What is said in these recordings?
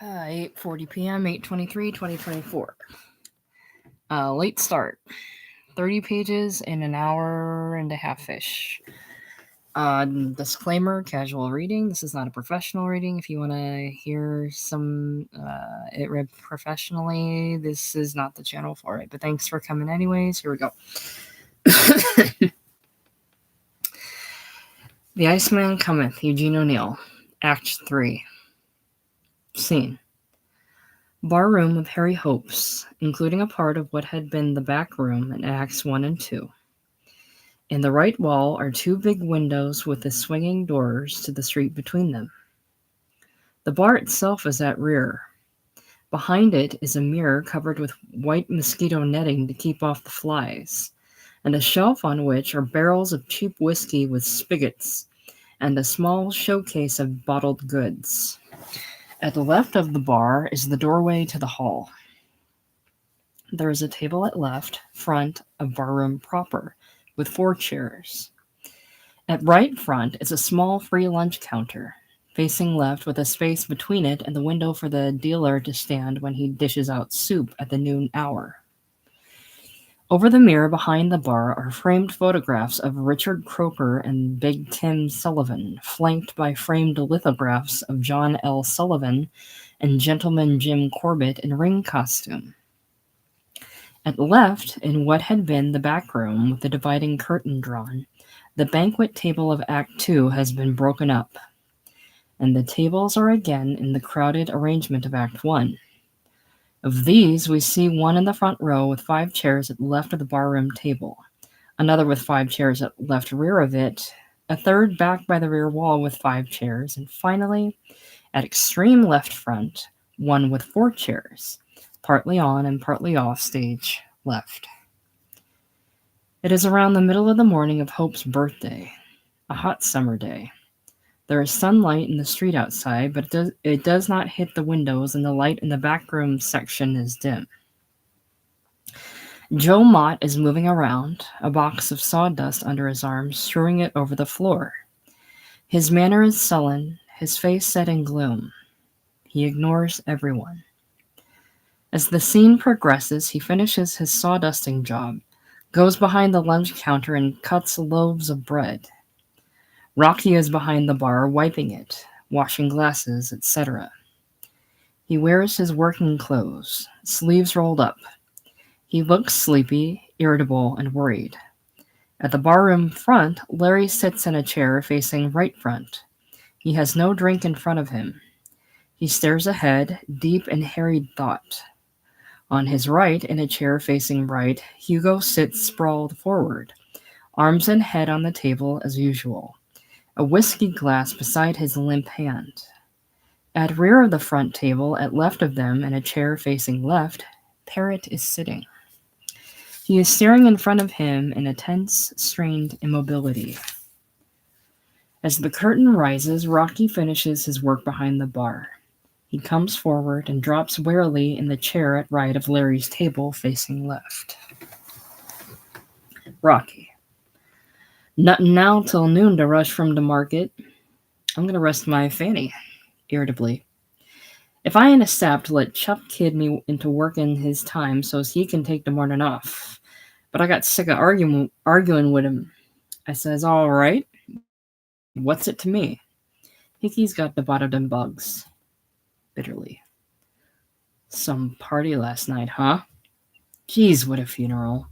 8:40 p.m., 8/23, 2024. Late start. 30 pages in an hour and a half-ish. Disclaimer, casual reading. This is not a professional reading. If you want to hear it read professionally, this is not the channel for it. But thanks for coming anyways. Here we go. The Iceman Cometh, Eugene O'Neill. Act 3. Scene. Barroom of Harry Hopes, including a part of what had been the back room in Acts 1 and 2. In the right wall are two big windows with the swinging doors to the street between them. The bar itself is at rear. Behind it is a mirror covered with white mosquito netting to keep off the flies, and a shelf on which are barrels of cheap whiskey with spigots, and a small showcase of bottled goods. At the left of the bar is the doorway to the hall. There is a table at left, front of barroom proper, with 4 chairs. At right front is a small free lunch counter, facing left with a space between it and the window for the dealer to stand when he dishes out soup at the noon hour. Over the mirror behind the bar are framed photographs of Richard Croker and Big Tim Sullivan, flanked by framed lithographs of John L. Sullivan and Gentleman Jim Corbett in ring costume. At left, in what had been the back room with the dividing curtain drawn, the banquet table of Act 2 has been broken up, and the tables are again in the crowded arrangement of Act 1. Of these, we see one in the front row with 5 chairs at the left of the barroom table, another with 5 chairs at left rear of it, a third back by the rear wall with 5 chairs, and finally, at extreme left front, one with 4 chairs, partly on and partly off stage left. It is around the middle of the morning of Hope's birthday, a hot summer day. There is sunlight in the street outside, but it does not hit the windows, and the light in the back room section is dim. Joe Mott is moving around, a box of sawdust under his arm, strewing it over the floor. His manner is sullen, his face set in gloom. He ignores everyone. As the scene progresses, he finishes his sawdusting job, goes behind the lunch counter and cuts loaves of bread. Rocky is behind the bar, wiping it, washing glasses, etc. He wears his working clothes, sleeves rolled up. He looks sleepy, irritable, and worried. At the barroom front, Larry sits in a chair facing right front. He has no drink in front of him. He stares ahead, deep in harried thought. On his right, in a chair facing right, Hugo sits sprawled forward, arms and head on the table as usual. A whiskey glass beside his limp hand. At rear of the front table, at left of them, in a chair facing left, Parrot is sitting. He is staring in front of him in a tense, strained immobility. As the curtain rises, Rocky finishes his work behind the bar. He comes forward and drops warily in the chair at right of Larry's table facing left. Rocky. Nothin' now till noon to rush from the market. I'm gonna rest my fanny, irritably. If I ain't a sap to let Chuck kid me into working his time so's he can take the morning off. But I got sick of arguing with him. I says, all right, what's it to me? Hickey's got the bottom them bugs. Bitterly. Some party last night, huh? Geez, what a funeral.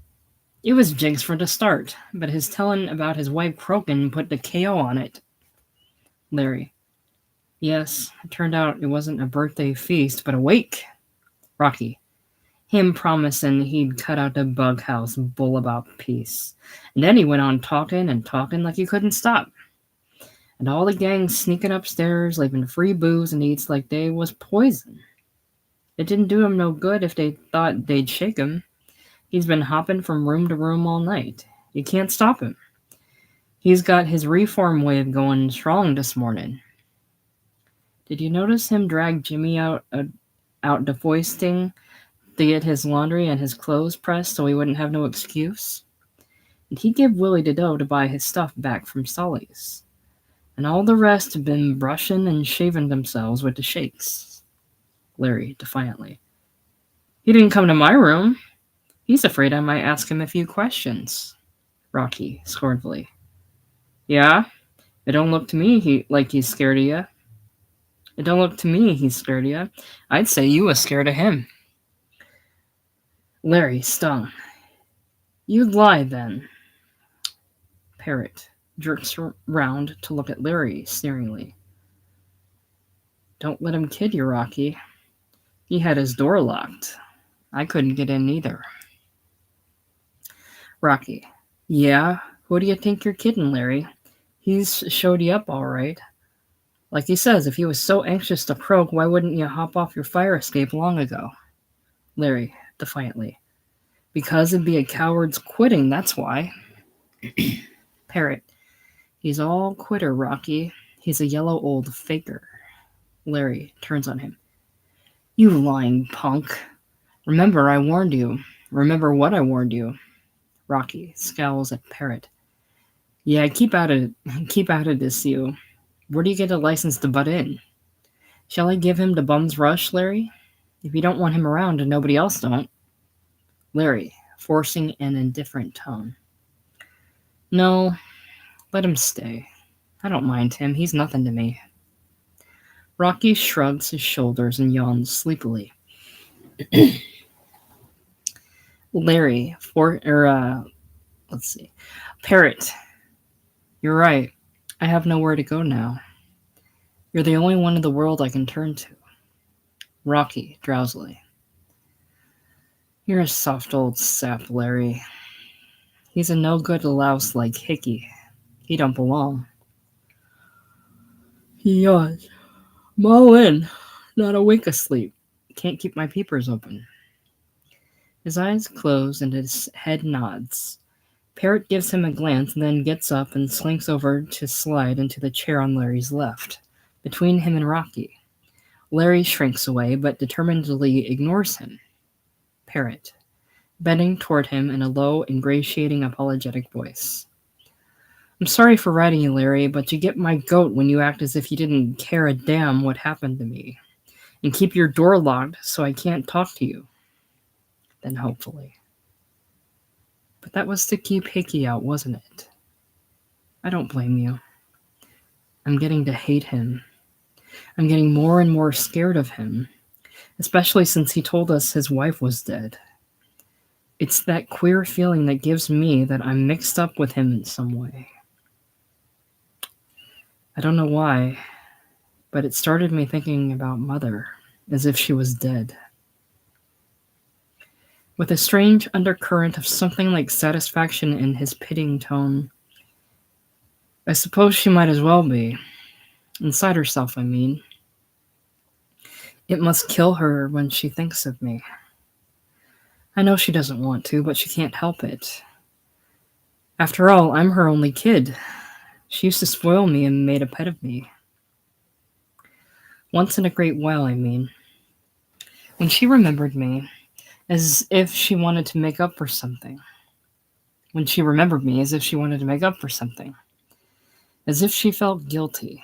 It was jigs for the start, but his telling about his wife croaking put the KO on it. Larry. Yes, it turned out it wasn't a birthday feast, but a wake. Rocky. Him promising he'd cut out the bug house bull about peace. And then he went on talking and talking like he couldn't stop. And all the gang sneaking upstairs, leaving free booze and eats like they was poison. It didn't do him no good if they thought they'd shake him. He's been hopping from room to room all night. You can't stop him. He's got his reform wave going strong this morning. Did you notice him drag Jimmy out to foisting to get his laundry and his clothes pressed so he wouldn't have no excuse? And he give Willie the dough to buy his stuff back from Sully's. And all the rest have been brushing and shaving themselves with the shakes. Larry, defiantly. He didn't come to my room. He's afraid I might ask him a few questions. Rocky, scornfully. Yeah? It don't look to me like he's scared of you. It don't look to me he's scared of you. I'd say you was scared of him. Larry, stung. You'd lie, then. Parrot jerks round to look at Larry, sneeringly. Don't let him kid you, Rocky. He had his door locked. I couldn't get in either. Rocky. Yeah? Who do you think you're kidding, Larry? He's showed you up all right. Like he says, if he was so anxious to croak, why wouldn't you hop off your fire escape long ago? Larry, defiantly. Because it'd be a coward's quitting, that's why. Parrot. He's all quitter, Rocky. He's a yellow old faker. Larry turns on him. You lying punk. Remember I warned you. Remember what I warned you. Rocky scowls at Parrot. Yeah, keep out of this, you. Where do you get a license to butt in? Shall I give him the bum's rush, Larry? If you don't want him around and nobody else don't. Larry, forcing an indifferent tone. No, let him stay. I don't mind him. He's nothing to me. Rocky shrugs his shoulders and yawns sleepily. Larry, let's see. Parrot, you're right. I have nowhere to go now. You're the only one in the world I can turn to. Rocky, drowsily. You're a soft old sap, Larry. He's a no-good louse like Hickey. He don't belong. He yawns. I'm all in. Not a wink asleep. Can't keep my peepers open. His eyes close and his head nods. Parrot gives him a glance and then gets up and slinks over to slide into the chair on Larry's left, between him and Rocky. Larry shrinks away, but determinedly ignores him. Parrot, bending toward him in a low, ingratiating, apologetic voice. I'm sorry for writing you, Larry, but you get my goat when you act as if you didn't care a damn what happened to me, and keep your door locked so I can't talk to you. Then hopefully. But that was to keep Hickey out, wasn't it? I don't blame you. I'm getting to hate him. I'm getting more and more scared of him, especially since he told us his wife was dead. It's that queer feeling that gives me that I'm mixed up with him in some way. I don't know why, but it started me thinking about Mother, as if she was dead. With a strange undercurrent of something like satisfaction in his pitying tone. I suppose she might as well be. Inside herself, I mean. It must kill her when she thinks of me. I know she doesn't want to, but she can't help it. After all, I'm her only kid. She used to spoil me and made a pet of me. Once in a great while, I mean. When she remembered me, as if she wanted to make up for something. When she remembered me, as if she wanted to make up for something. As if she felt guilty.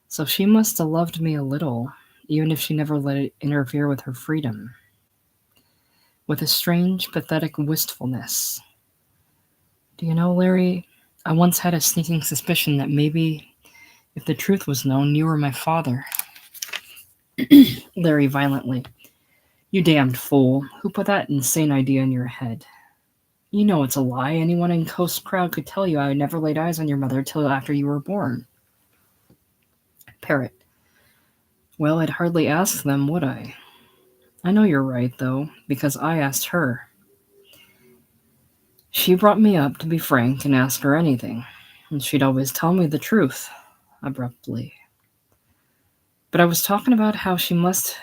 So she must have loved me a little, even if she never let it interfere with her freedom. With a strange, pathetic wistfulness. Do you know, Larry, I once had a sneaking suspicion that maybe, if the truth was known, you were my father. Larry, violently. You damned fool. Who put that insane idea in your head? You know it's a lie. Anyone in Coast Crowd could tell you I never laid eyes on your mother till after you were born. Parrot. Well, I'd hardly ask them, would I? I know you're right, though, because I asked her. She brought me up to be frank and ask her anything, and she'd always tell me the truth, abruptly. But I was talking about how she must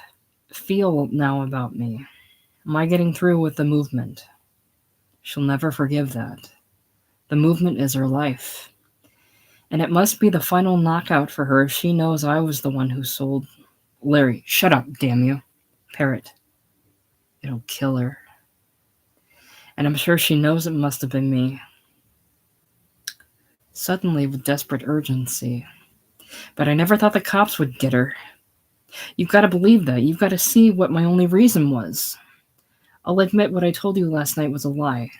feel now about me. Am I getting through with the movement? She'll never forgive that. The movement is her life. And it must be the final knockout for her if she knows I was the one who sold... Larry, shut up, damn you. Parrot. It'll kill her. And I'm sure she knows it must have been me. Suddenly, with desperate urgency. But I never thought the cops would get her. You've got to believe that. You've got to see what my only reason was. I'll admit what I told you last night was a lie.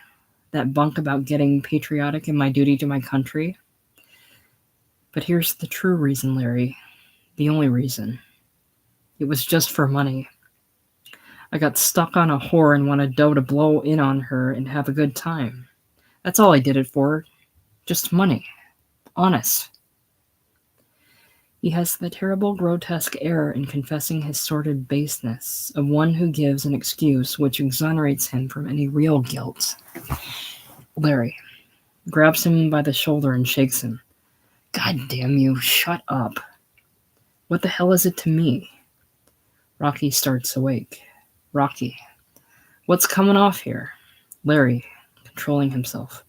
That bunk about getting patriotic and my duty to my country. But here's the true reason, Larry. The only reason. It was just for money. I got stuck on a whore and wanted dough to blow in on her and have a good time. That's all I did it for. Just money. Honest. He has the terrible, grotesque air in confessing his sordid baseness of one who gives an excuse which exonerates him from any real guilt. Larry grabs him by the shoulder and shakes him. God damn you, shut up. What the hell is it to me? Rocky starts awake. Rocky. What's coming off here? Larry, controlling himself.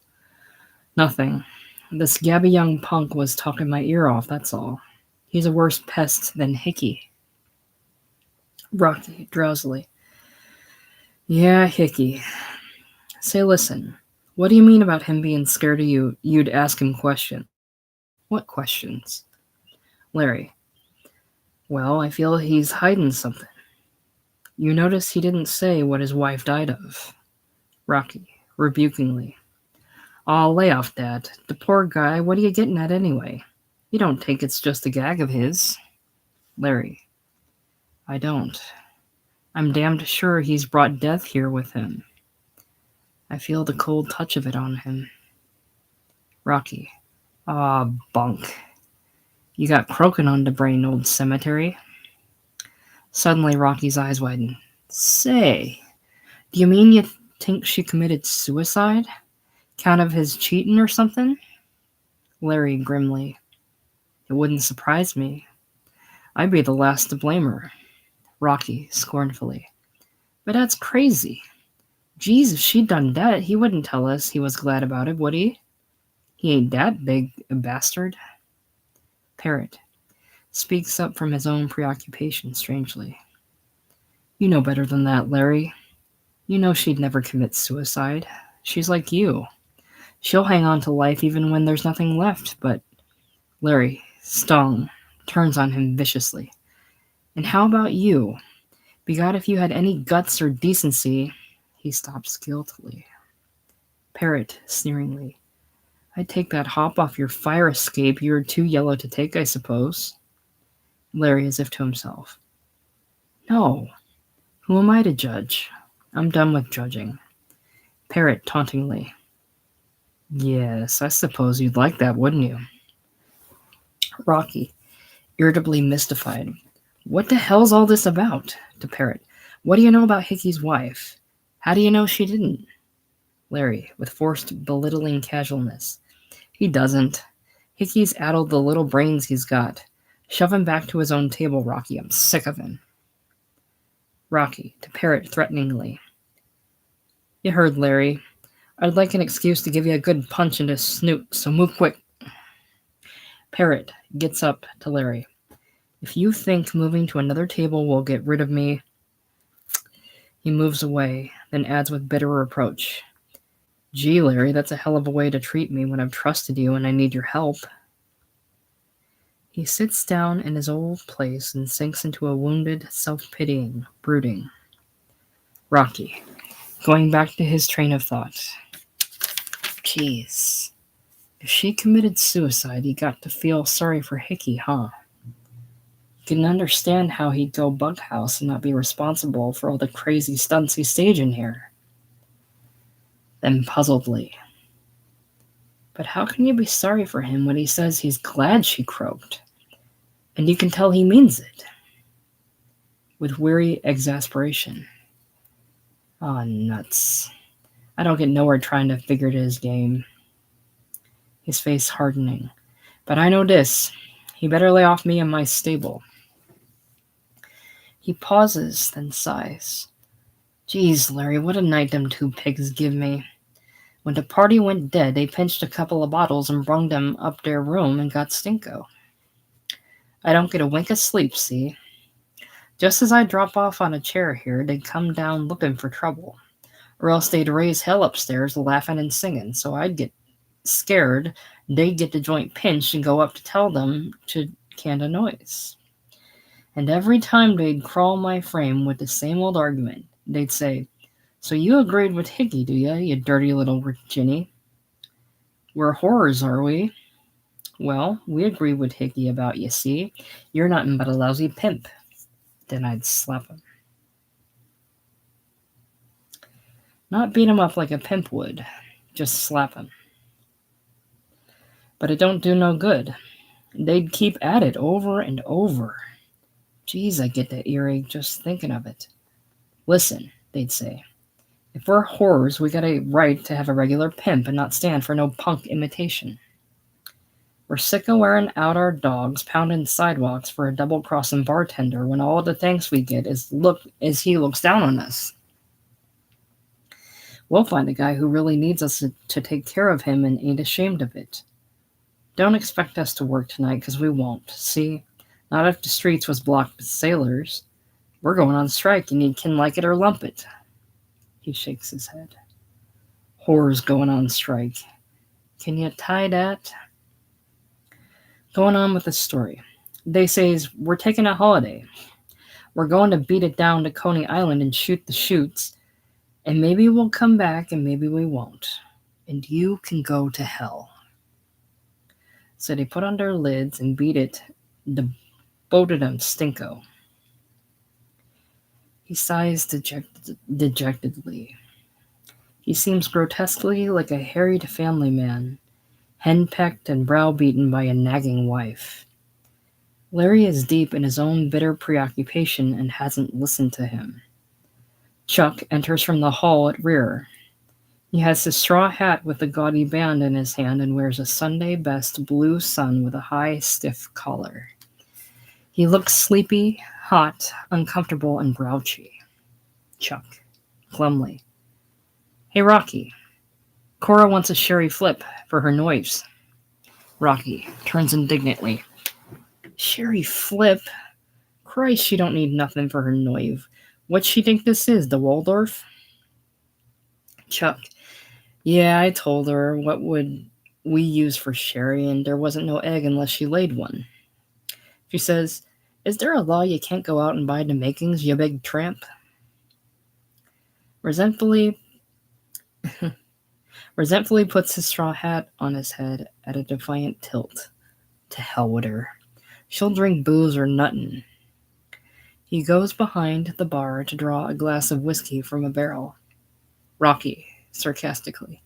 Nothing. This gabby young punk was talking my ear off, that's all. He's a worse pest than Hickey. Rocky, drowsily. Yeah, Hickey. Say, listen, what do you mean about him being scared of you? You'd ask him questions. What questions? Larry. Well, I feel he's hiding something. You notice he didn't say what his wife died of. Rocky, rebukingly. Aw, lay off that. The poor guy, what are you getting at anyway? You don't think it's just a gag of his? Larry. I don't. I'm damned sure he's brought death here with him. I feel the cold touch of it on him. Rocky. Ah, bunk. You got croaking on the brain, old cemetery. Suddenly, Rocky's eyes widen. Say, do you mean you think she committed suicide? Count of his cheating or something? Larry, grimly. It wouldn't surprise me. I'd be the last to blame her. Rocky, scornfully. But that's crazy. Geez, if she'd done that, he wouldn't tell us he was glad about it, would he? He ain't that big a bastard. Parrot speaks up from his own preoccupation strangely. You know better than that, Larry. You know she'd never commit suicide. She's like you. She'll hang on to life even when there's nothing left, but... Larry, stung, turns on him viciously. And how about you? Begod, if you had any guts or decency... He stops guiltily. Parrot, sneeringly. I'd take that hop off your fire escape. You're too yellow to take, I suppose. Larry, as if to himself. No. Who am I to judge? I'm done with judging. Parrot, tauntingly. Yes, I suppose you'd like that, wouldn't you? Rocky, irritably mystified. What the hell's all this about? To Parrot. What do you know about Hickey's wife? How do you know she didn't? Larry, with forced belittling casualness. He doesn't. Hickey's addled the little brains he's got. Shove him back to his own table, Rocky. I'm sick of him. Rocky, to Parrot threateningly. You heard, Larry. I'd like an excuse to give you a good punch in his snoot, so move quick. Parrot gets up to Larry. If you think moving to another table will get rid of me... He moves away, then adds with bitter reproach. Gee, Larry, that's a hell of a way to treat me when I've trusted you and I need your help. He sits down in his old place and sinks into a wounded, self-pitying brooding. Rocky, going back to his train of thought. Jeez. If she committed suicide, he got to feel sorry for Hickey, huh? You can understand how he'd go bughouse and not be responsible for all the crazy stunts he's staging here. Then puzzledly. But how can you be sorry for him when he says he's glad she croaked? And you can tell he means it. With weary exasperation. Aw, nuts. I don't get nowhere trying to figure it his game. His face hardening. But I know this. He better lay off me and my stable. He pauses, then sighs. Geez, Larry, what a night them two pigs give me. When the party went dead, they pinched a couple of bottles and brung them up their room and got stinko. I don't get a wink of sleep, see? Just as I drop off on a chair here, they'd come down looking for trouble. Or else they'd raise hell upstairs laughing and singing, so I'd get scared, they'd get the joint pinched and go up to tell them to can a noise. And every time they'd crawl my frame with the same old argument, they'd say, "So you agreed with Hickey, do you dirty little Ginny? We're horrors, are we? Well, we agree with Hickey about you, see? You're nothing but a lousy pimp." Then I'd slap him. Not beat him up like a pimp would, just slap him. But it don't do no good. They'd keep at it over and over. Geez, I get that earache just thinking of it. "Listen," they'd say, "if we're horrors, we got a right to have a regular pimp and not stand for no punk imitation. We're sick of wearing out our dogs pounding sidewalks for a double-crossing bartender when all the thanks we get is he looks down on us. We'll find a guy who really needs us to take care of him and ain't ashamed of it. Don't expect us to work tonight, 'cause we won't. See? Not if the streets was blocked with sailors. We're going on strike, and you can like it or lump it." He shakes his head. "Whores going on strike. Can you tie that?" Going on with the story. They says, "We're taking a holiday. We're going to beat it down to Coney Island and shoot the chutes, and maybe we'll come back and maybe we won't. And you can go to hell." So they put on their lids and beat it, the both of them stinko. He sighs dejectedly. He seems grotesquely like a harried family man, henpecked and browbeaten by a nagging wife. Larry is deep in his own bitter preoccupation and hasn't listened to him. Chuck enters from the hall at rear. He has his straw hat with a gaudy band in his hand and wears a Sunday best blue sun with a high, stiff collar. He looks sleepy, hot, uncomfortable, and grouchy. Chuck, glumly. "Hey, Rocky, Cora wants a sherry flip for her noise." Rocky turns indignantly. "Sherry flip? Christ, she don't need nothing for her noive. What's she think this is, the Waldorf?" Chuck, "Yeah, I told her what would we use for sherry, and there wasn't no egg unless she laid one. She says, 'Is there a law you can't go out and buy the makings, you big tramp?'" Resentfully puts his straw hat on his head at a defiant tilt. To hell with her. She'll drink booze or nuttin'. He goes behind the bar to draw a glass of whiskey from a barrel. Rocky, sarcastically.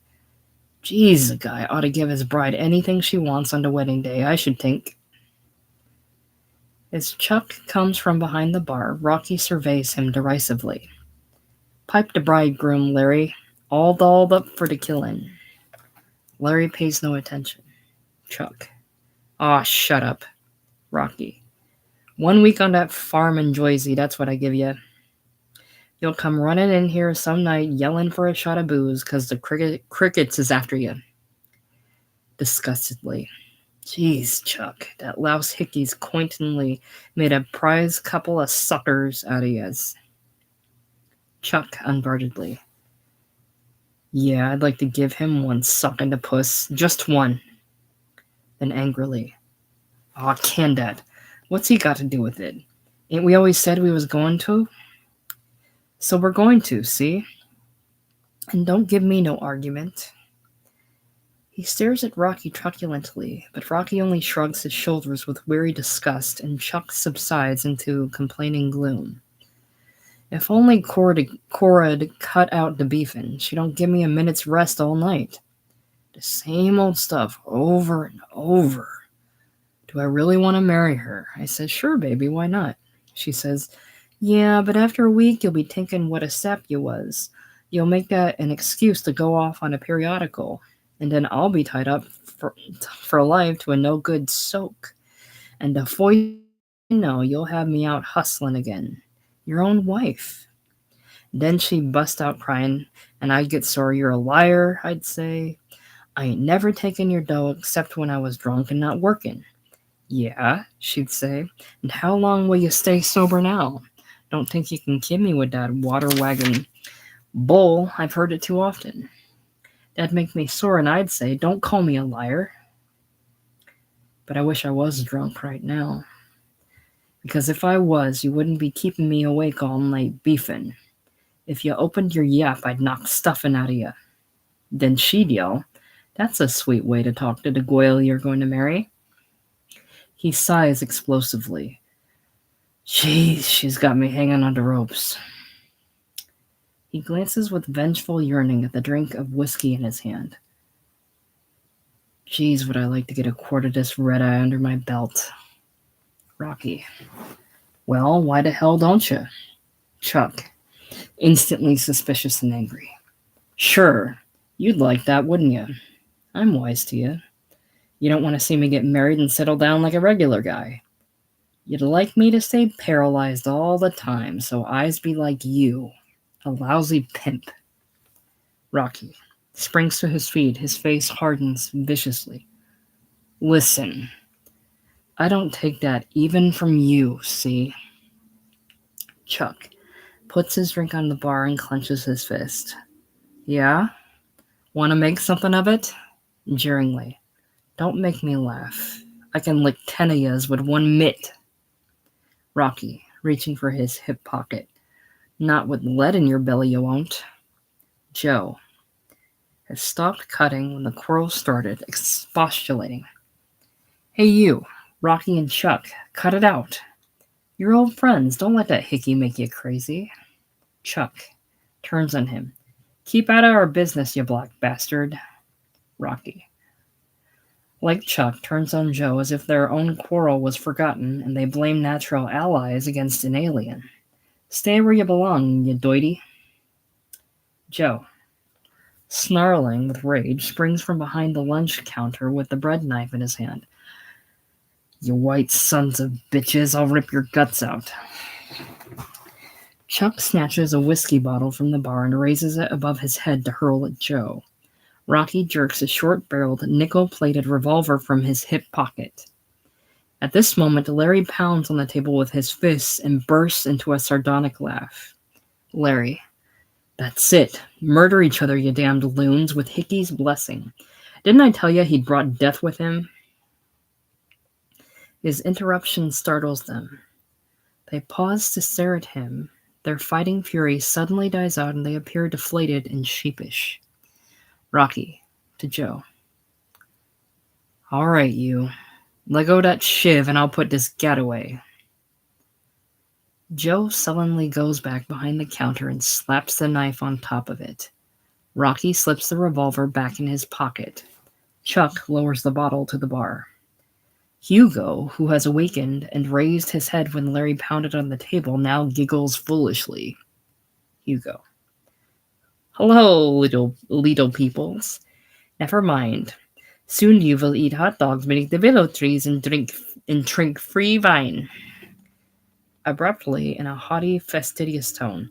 "Geez, a guy ought to give his bride anything she wants on the wedding day, I should think." As Chuck comes from behind the bar, Rocky surveys him derisively. "Pipe the bridegroom, Larry. All dolled up for the killin'." Larry pays no attention. Chuck. "Aw, shut up." Rocky. 1 week on that farm in Joyzy, that's what I give you. You'll come running in here some night yelling for a shot of booze 'cause the crickets is after you. Disgustedly. "Jeez, Chuck, that louse Hickey's coincidentally made a prize couple of suckers out of yez." Chuck, unguardedly. "Yeah, I'd like to give him one suck in the puss. Just one." Then angrily. "Aw, can that. What's he got to do with it? Ain't we always said we was going to? So we're going to, see? And don't give me no argument." He stares at Rocky truculently, but Rocky only shrugs his shoulders with weary disgust, and Chuck subsides into complaining gloom. If only Cora'd cut out the beefin', she don't give me a minute's rest all night. The same old stuff over and over. "Do I really want to marry her?" I says, "Sure, baby, why not?" She says, "Yeah, but after a week you'll be thinking what a sap you was. You'll make that an excuse to go off on a periodical. And then I'll be tied up for life to a no-good soak. And before you know, you'll have me out hustling again. Your own wife." Then she'd bust out crying, and I'd get sore. "You're a liar," I'd say. "I ain't never taken your dough except when I was drunk and not working." "Yeah," she'd say. "And how long will you stay sober now? Don't think you can kid me with that water wagon bull. I've heard it too often." That'd make me sore, and I'd say, "Don't call me a liar." But I wish I was drunk right now. Because if I was, you wouldn't be keeping me awake all night beefing. If you opened your yap, I'd knock stuffing out of you. Then she'd yell, "That's a sweet way to talk to the goyle you're going to marry." He sighs explosively. Jeez, she's got me hanging on the ropes. He glances with vengeful yearning at the drink of whiskey in his hand. Jeez, would I like to get a quart of this red-eye under my belt. Rocky. Well, why the hell don't you? Chuck, instantly suspicious and angry. Sure, you'd like that, wouldn't you? I'm wise to you. You don't want to see me get married and settle down like a regular guy. You'd like me to stay paralyzed all the time, so eyes be like you, a lousy pimp. Rocky springs to his feet, his face hardens viciously. Listen, I don't take that even from you, see? Chuck puts his drink on the bar and clenches his fist. Yeah? Want to make something of it? Jeeringly. Don't make me laugh. I can lick 10 of yous with one mitt. Rocky, reaching for his hip pocket. Not with lead in your belly, you won't. Joe has stopped cutting when the quarrel started, expostulating. Hey you, Rocky and Chuck, cut it out. You're old friends. Don't let that hickey make you crazy. Chuck turns on him. Keep out of our business, you black bastard. Rocky, like Chuck, turns on Joe as if their own quarrel was forgotten and they blame natural allies against an alien. Stay where you belong, you doity. Joe, snarling with rage, springs from behind the lunch counter with the bread knife in his hand. You white sons of bitches, I'll rip your guts out. Chuck snatches a whiskey bottle from the bar and raises it above his head to hurl at Joe. Rocky jerks a short-barreled, nickel-plated revolver from his hip pocket. At this moment, Larry pounds on the table with his fists and bursts into a sardonic laugh. Larry, that's it. Murder each other, you damned loons, with Hickey's blessing. Didn't I tell you he'd brought death with him? His interruption startles them. They pause to stare at him. Their fighting fury suddenly dies out and they appear deflated and sheepish. Rocky, to Joe. All right, you. Let go that shiv and I'll put this gat away. Joe sullenly goes back behind the counter and slaps the knife on top of it. Rocky slips the revolver back in his pocket. Chuck lowers the bottle to the bar. Hugo, who has awakened and raised his head when Larry pounded on the table, now giggles foolishly. Hugo. Hello, little peoples. Never mind. Soon you will eat hot dogs beneath the willow trees and drink free wine. Abruptly, in a haughty, fastidious tone,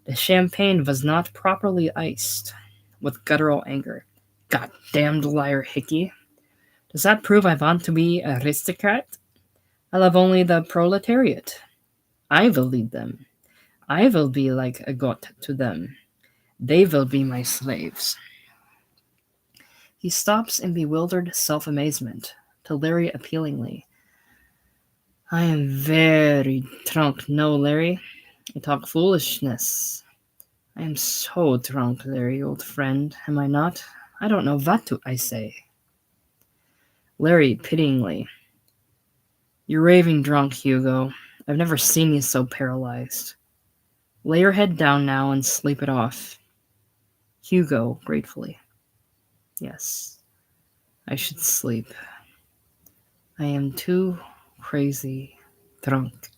the champagne was not properly iced. With guttural anger. Goddamned liar, Hickey. Does that prove I want to be an aristocrat? I love only the proletariat. I will lead them. I will be like a god to them. They will be my slaves. He stops in bewildered self-amazement, to Larry appealingly. I am very drunk, no, Larry. I talk foolishness. I am so drunk, Larry, old friend, am I not? I don't know what I say. Larry, pityingly. You're raving drunk, Hugo. I've never seen you so paralyzed. Lay your head down now and sleep it off. Hugo, gratefully. Yes, I should sleep. I am too crazy drunk.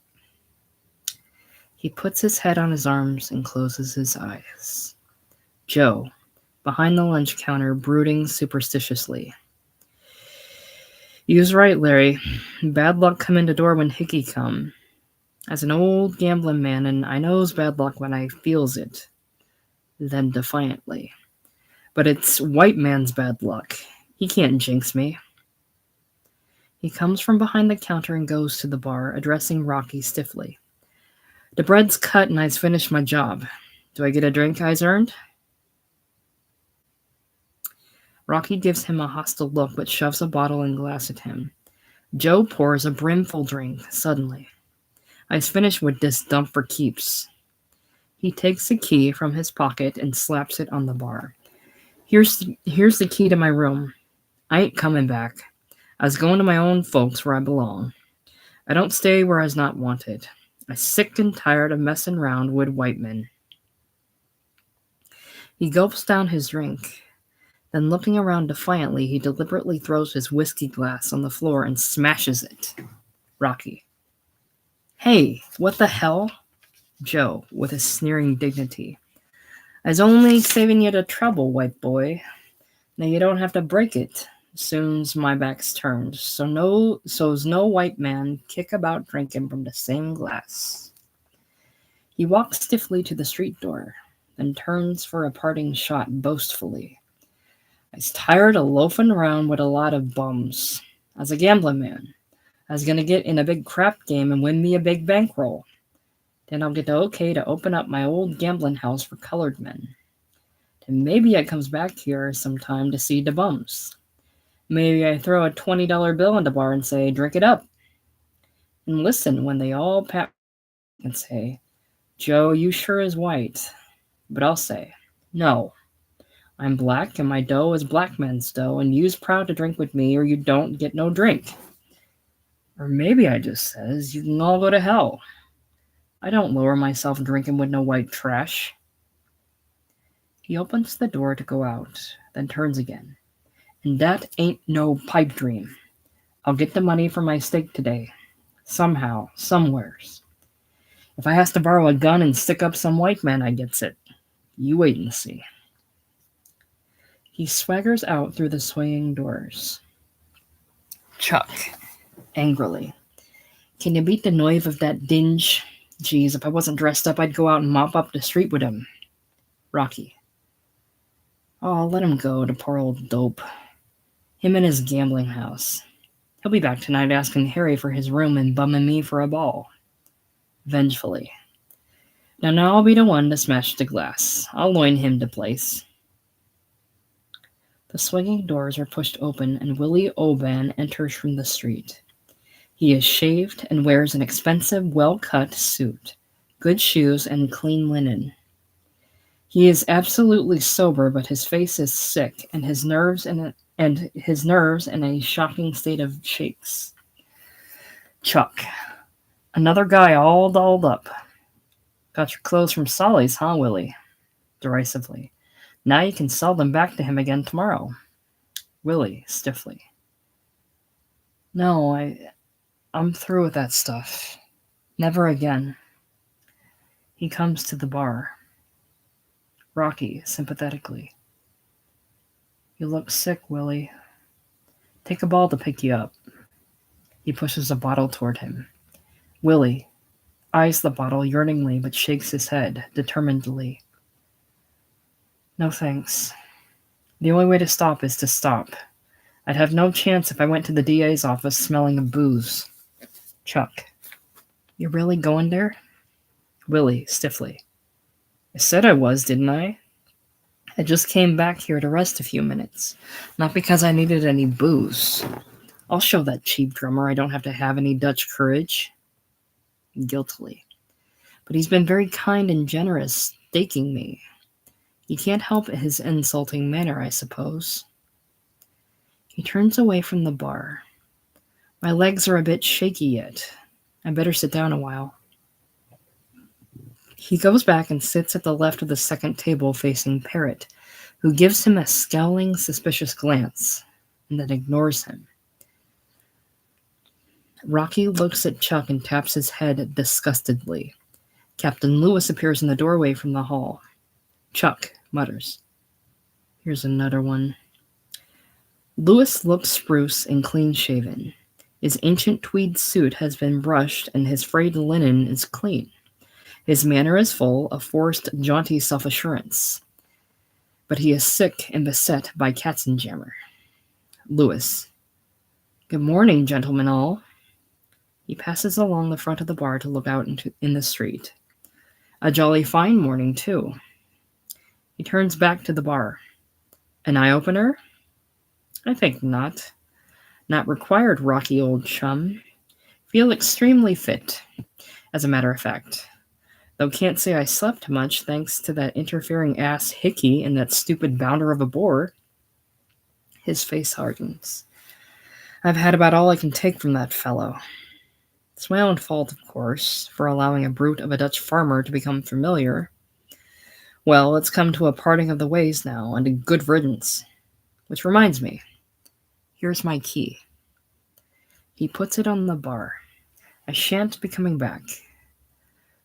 He puts his head on his arms and closes his eyes. Joe, behind the lunch counter, brooding superstitiously. You's right, Larry. Bad luck come in the door when Hickey come. As an old gambling man, and I knows bad luck when I feels it. Then defiantly. But it's white man's bad luck. He can't jinx me. He comes from behind the counter and goes to the bar, addressing Rocky stiffly. The bread's cut and I's finished my job. Do I get a drink I's earned? Rocky gives him a hostile look but shoves a bottle and glass at him. Joe pours a brimful drink, suddenly. I's finished with this dump for keeps. He takes the key from his pocket and slaps it on the bar. Here's the key to my room. I ain't coming back. I's going to my own folks where I belong. I don't stay where I's not wanted. I's sick and tired of messing round with white men. He gulps down his drink. Then, looking around defiantly, he deliberately throws his whiskey glass on the floor and smashes it. Rocky. Hey, what the hell? Joe, with his sneering dignity. I's only saving you the trouble, white boy. Now you don't have to break it, soon's my back's turned. So's no white man kick about drinking from the same glass. He walks stiffly to the street door, then turns for a parting shot boastfully. I's tired of loafing around with a lot of bums. As a gambling man, I's gonna get in a big crap game and win me a big bankroll. Then I'll get the okay to open up my old gambling house for colored men. Then maybe I comes back here sometime to see the bums. Maybe I throw a $20 bill in the bar and say, drink it up. And listen when they all pat and say, Joe, you sure is white. But I'll say, no, I'm black and my dough is black men's dough and you's proud to drink with me or you don't get no drink. Or maybe I just says, you can all go to hell. I don't lower myself drinking with no white trash. He opens the door to go out, then turns again. And that ain't no pipe dream. I'll get the money for my stake today. Somehow, somewheres. If I has to borrow a gun and stick up some white man, I gets it. You wait and see. He swaggers out through the swaying doors. Chuck, angrily. Can you beat the noive of that dinge? Geez, if I wasn't dressed up, I'd go out and mop up the street with him. Rocky. Oh, let him go, the poor old dope. Him and his gambling house. He'll be back tonight asking Harry for his room and bumming me for a ball. Vengefully. Now I'll be the one to smash the glass. I'll loin him to place. The swinging doors are pushed open and Willie Oban enters from the street. He is shaved and wears an expensive, well-cut suit, good shoes, and clean linen. He is absolutely sober, but his face is sick, and his nerves in a shocking state of shakes. Chuck, another guy all dolled up. Got your clothes from Solly's, huh, Willie? Derisively. Now you can sell them back to him again tomorrow. Willie, stiffly. No, I'm through with that stuff. Never again. He comes to the bar. Rocky, sympathetically. You look sick, Willie. Take a ball to pick you up. He pushes a bottle toward him. Willie eyes the bottle yearningly but shakes his head determinedly. No thanks. The only way to stop is to stop. I'd have no chance if I went to the DA's office smelling of booze. Chuck. You're really going there? Willie, stiffly. I said I was, didn't I? I just came back here to rest a few minutes. Not because I needed any booze. I'll show that cheap drummer I don't have to have any Dutch courage. Guiltily. But he's been very kind and generous, staking me. You can't help his insulting manner, I suppose. He turns away from the bar. My legs are a bit shaky yet. I better sit down a while. He goes back and sits at the left of the second table facing Parrot, who gives him a scowling, suspicious glance, and then ignores him. Rocky looks at Chuck and taps his head disgustedly. Captain Lewis appears in the doorway from the hall. Chuck mutters, Here's another one. Lewis looks spruce and clean-shaven. His ancient tweed suit has been brushed and his frayed linen is clean. His manner is full of forced, jaunty self-assurance. But he is sick and beset by Katzenjammer. Lewis. Good morning, gentlemen all. He passes along the front of the bar to look out in the street. A jolly fine morning, too. He turns back to the bar. An eye-opener? I think not. Not required, Rocky, old chum. Feel extremely fit. as a matter of fact. Though can't say I slept much thanks to that interfering ass Hickey and that stupid bounder of a boar. His face hardens. I've had about all I can take from that fellow. It's my own fault, of course, for allowing a brute of a Dutch farmer to become familiar. Well, it's come to a parting of the ways now, and a good riddance. Which reminds me, here's my key. He puts it on the bar. I shan't be coming back.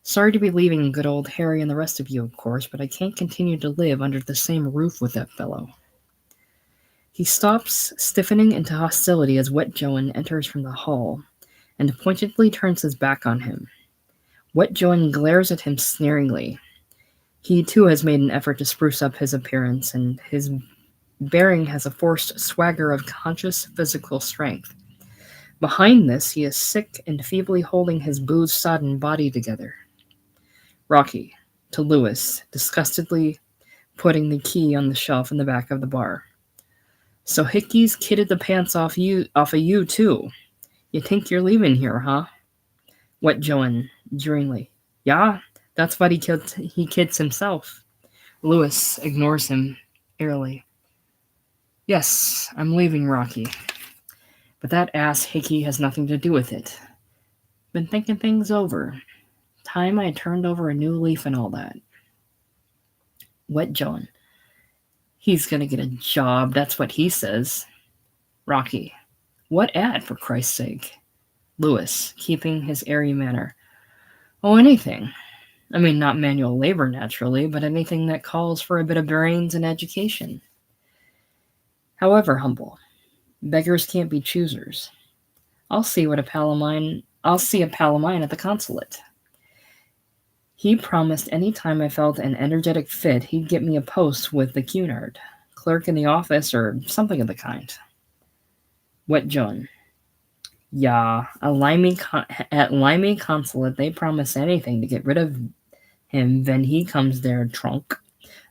Sorry to be leaving good old Harry and the rest of you, of course, but I can't continue to live under the same roof with that fellow. He stops, stiffening into hostility as Wet Joan enters from the hall, and pointedly turns his back on him. Wet Joan glares at him sneeringly. He, too, has made an effort to spruce up his appearance, and his bearing has a forced swagger of conscious physical strength. Behind this, he is sick and feebly holding his booze-sodden body together. Rocky, to Lewis, disgustedly putting the key on the shelf in the back of the bar. So Hickey's kidded the pants off of you, too. You think you're leaving here, huh? Wet Joan, jeeringly. Yeah, that's what he kids himself. Lewis ignores him airily. Yes, I'm leaving, Rocky. But that ass Hickey has nothing to do with it. Been thinking things over. Time I turned over a new leaf and all that. Wet Joan. He's gonna get a job, that's what he says. Rocky. What at, for Christ's sake? Lewis, keeping his airy manner. Oh, anything. I mean, not manual labor, naturally, but anything that calls for a bit of brains and education. However humble. Beggars can't be choosers. I'll see a pal of mine at the consulate. He promised any time I felt an energetic fit, he'd get me a post with the Cunard, clerk in the office or something of the kind. Wet Joan. Yeah, at Limey Consulate, they promise anything to get rid of him when he comes there drunk.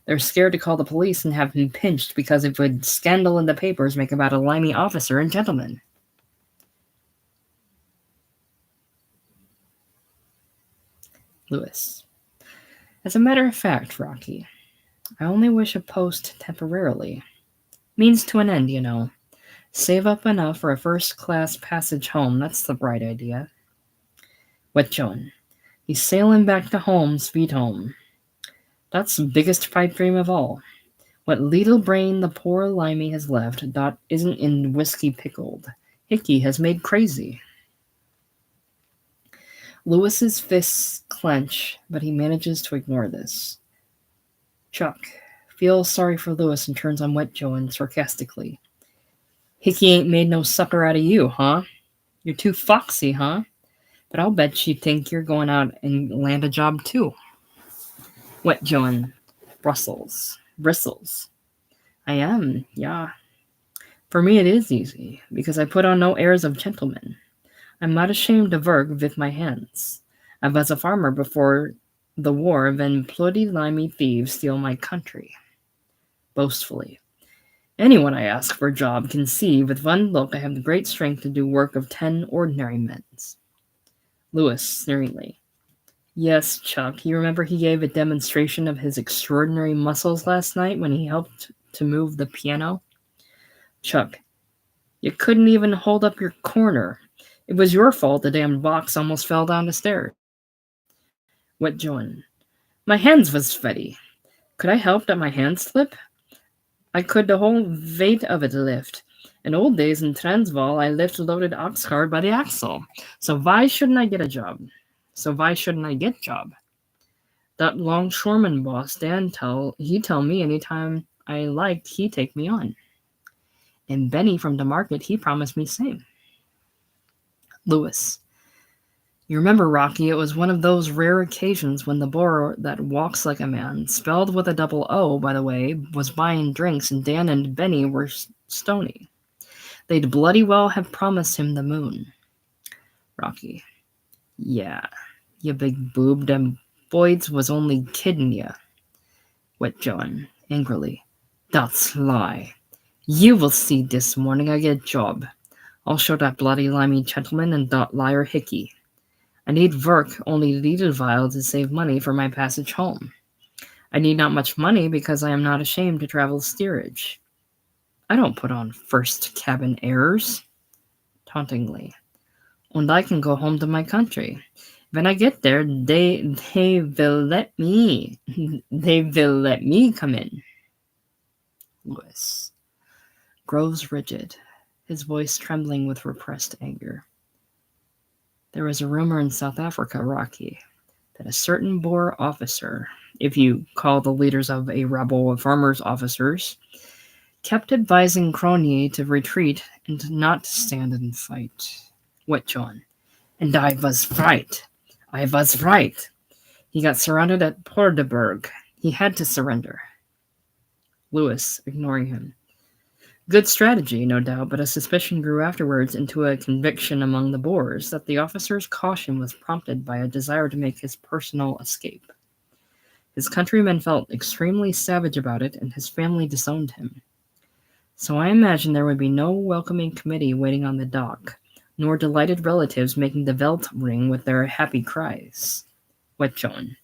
They're scared to call the police and have him pinched because it would scandal in the papers make about a limey officer and gentleman. Lewis. As a matter of fact, Rocky, I only wish a post temporarily. Means to an end, you know. Save up enough for a first-class passage home. That's the bright idea. Wet Joan. He's sailing back to home, sweet home. That's the biggest pipe dream of all. What little brain the poor limey has left, Dot isn't in whiskey pickled. Hickey has made crazy. Lewis's fists clench, but he manages to ignore this. Chuck feels sorry for Lewis and turns on Wet Joan sarcastically. Hickey ain't made no supper out of you, huh? You're too foxy, huh? But I'll bet you think you're going out and land a job, too. Wet Joan bristles. I am, yeah. For me it is easy, because I put on no airs of gentleman. I'm not ashamed to work with my hands. I was a farmer before the war when bloody limey thieves steal my country. Boastfully. Anyone I ask for a job can see with one look I have the great strength to do work of 10 ordinary men's. Lewis, sneeringly. Yes, Chuck, you remember he gave a demonstration of his extraordinary muscles last night when he helped to move the piano? Chuck, you couldn't even hold up your corner. It was your fault the damned box almost fell down the stairs. Wet Joan. My hands was sweaty. Could I help that my hands slip? I could the whole weight of it lift. In old days in Transvaal, I lift loaded ox cart by the axle. So why shouldn't I get job? That longshoreman boss, Dan, he tell me anytime I liked, he take me on. And Benny from the market, he promised me same. Lewis. You remember, Rocky, it was one of those rare occasions when the boar that walks like a man, spelled with a double O, by the way, was buying drinks and Dan and Benny were stony. They'd bloody well have promised him the moon. Rocky. Yeah, you big boob, them Boyds was only kidding ya. Wet Joan, angrily. That's lie. You will see this morning I get job. I'll show that bloody limey gentleman and that liar Hickey. I need work only a little while to save money for my passage home. I need not much money because I am not ashamed to travel steerage. I don't put on first cabin airs, tauntingly, and I can go home to my country. When I get there, they will let me they will let me come in. Lewis grows rigid, his voice trembling with repressed anger. There is a rumor in South Africa, Rocky, that a certain Boer officer, if you call the leaders of a rebel of farmers officers, kept advising Cronje to retreat and not to stand and fight. What, John? And I was right. I was right. He got surrounded at Porterburg. He had to surrender. Lewis, ignoring him. Good strategy, no doubt, but a suspicion grew afterwards into a conviction among the Boers that the officer's caution was prompted by a desire to make his personal escape. His countrymen felt extremely savage about it, and his family disowned him. So I imagine there would be no welcoming committee waiting on the dock, nor delighted relatives making the Welt ring with their happy cries. What, John?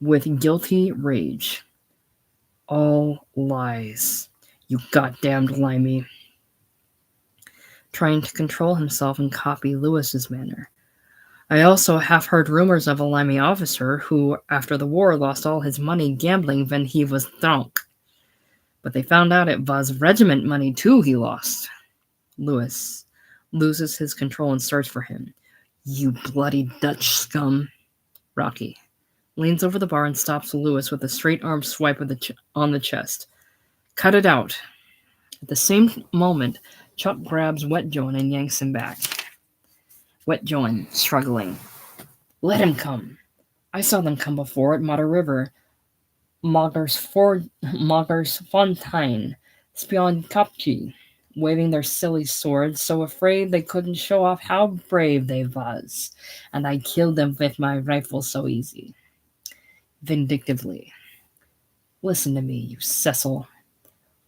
With guilty rage. All lies. You goddamned limey. Trying to control himself and copy Lewis's manner. I also have heard rumors of a limey officer who, after the war, lost all his money gambling when he was drunk. But they found out it was regiment money, too, he lost. Lewis loses his control and starts for him. You bloody Dutch scum. Rocky leans over the bar and stops Lewis with a straight-arm swipe on the chest. Cut it out. At the same moment, Chuck grabs Wet Joan and yanks him back. Wet Joan, struggling. Let him come. I saw them come before at Mater River. Moggersfontein, Spionkapje, waving their silly swords, so afraid they couldn't show off how brave they was, and I killed them with my rifle so easy. Vindictively. Listen to me, you Cecil.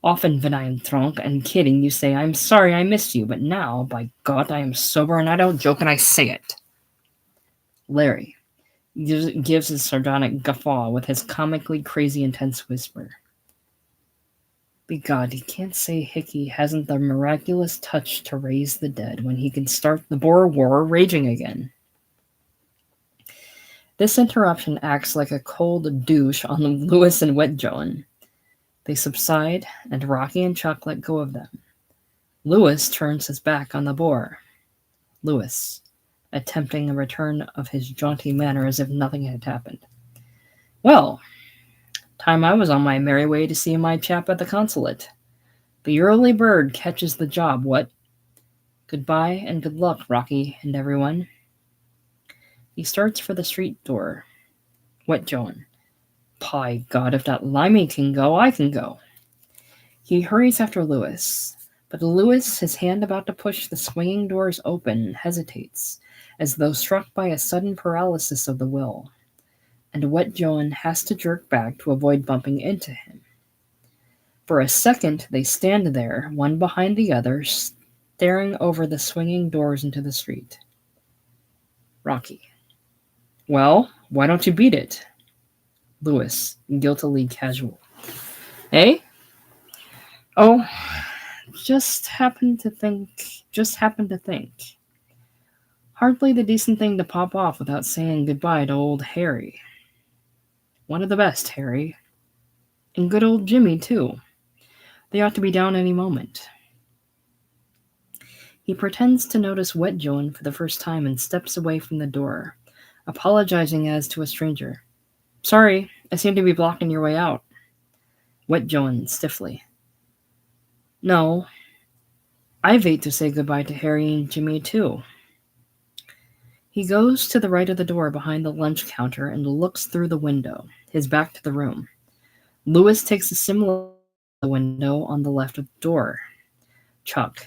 Often when I am drunk and kidding, you say, I'm sorry I missed you, but now, by God, I am sober and I don't joke and I say it. Larry gives his sardonic guffaw with his comically crazy intense whisper. Begod, he can't say Hickey hasn't the miraculous touch to raise the dead when he can start the Boer War raging again. This interruption acts like a cold douche on Lewis and Wet Joan. They subside, and Rocky and Chuck let go of them. Lewis turns his back on the Boer. Lewis, attempting a return of his jaunty manner as if nothing had happened. Well, time I was on my merry way to see my chap at the consulate. The early bird catches the job, what? Goodbye and good luck, Rocky and everyone. He starts for the street door. Wet Joan. By God, if that limey can go, I can go. He hurries after Lewis, but Lewis, his hand about to push the swinging doors open, hesitates, as though struck by a sudden paralysis of the will, and Wet Joan has to jerk back to avoid bumping into him. For a second, they stand there, one behind the other, staring over the swinging doors into the street. Rocky. Well, why don't you beat it? Lewis, guiltily casual. Eh? Oh, just happened to think. Hardly the decent thing to pop off without saying goodbye to old Harry. One of the best, Harry. And good old Jimmy, too. They ought to be down any moment. He pretends to notice Wet Joan for the first time and steps away from the door, apologizing as to a stranger. Sorry, I seem to be blocking your way out. Wet Joan stiffly. No, I wait to say goodbye to Harry and Jimmy, too. He goes to the right of the door behind the lunch counter and looks through the window, his back to the room. Lewis takes a similar window on the left of the door. Chuck.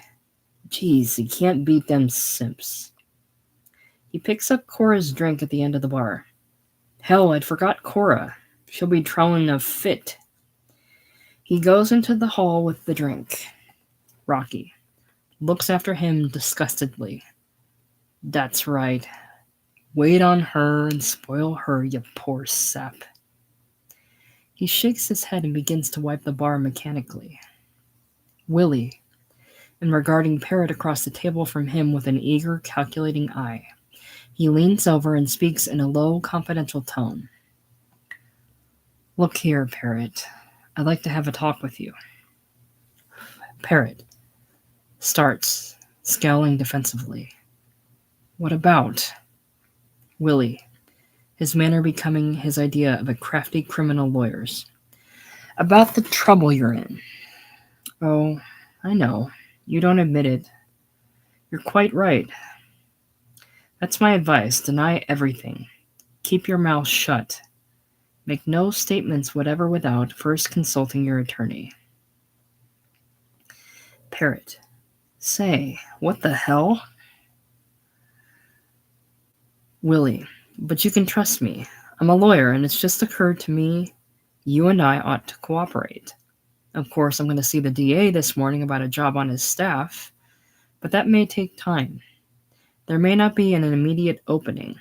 Geez, he can't beat them simps. He picks up Cora's drink at the end of the bar. Hell, I'd forgot Cora. She'll be throwing a fit. He goes into the hall with the drink. Rocky looks after him disgustedly. That's right. Wait on her and spoil her, you poor sap. He shakes his head and begins to wipe the bar mechanically. Willie, and regarding Parrot across the table from him with an eager, calculating eye, he leans over and speaks in a low, confidential tone. Look here, Parrot. I'd like to have a talk with you. Parrot starts, scowling defensively. What about? Willie, his manner becoming his idea of a crafty criminal lawyer's. About the trouble you're in. Oh, I know. You don't admit it. You're quite right. That's my advice. Deny everything. Keep your mouth shut. Make no statements whatever without first consulting your attorney. Parrot. Say, what the hell? Willie. But you can trust me. I'm a lawyer, and it's just occurred to me you and I ought to cooperate. Of course, I'm going to see the DA this morning about a job on his staff, but that may take time. There may not be an immediate opening.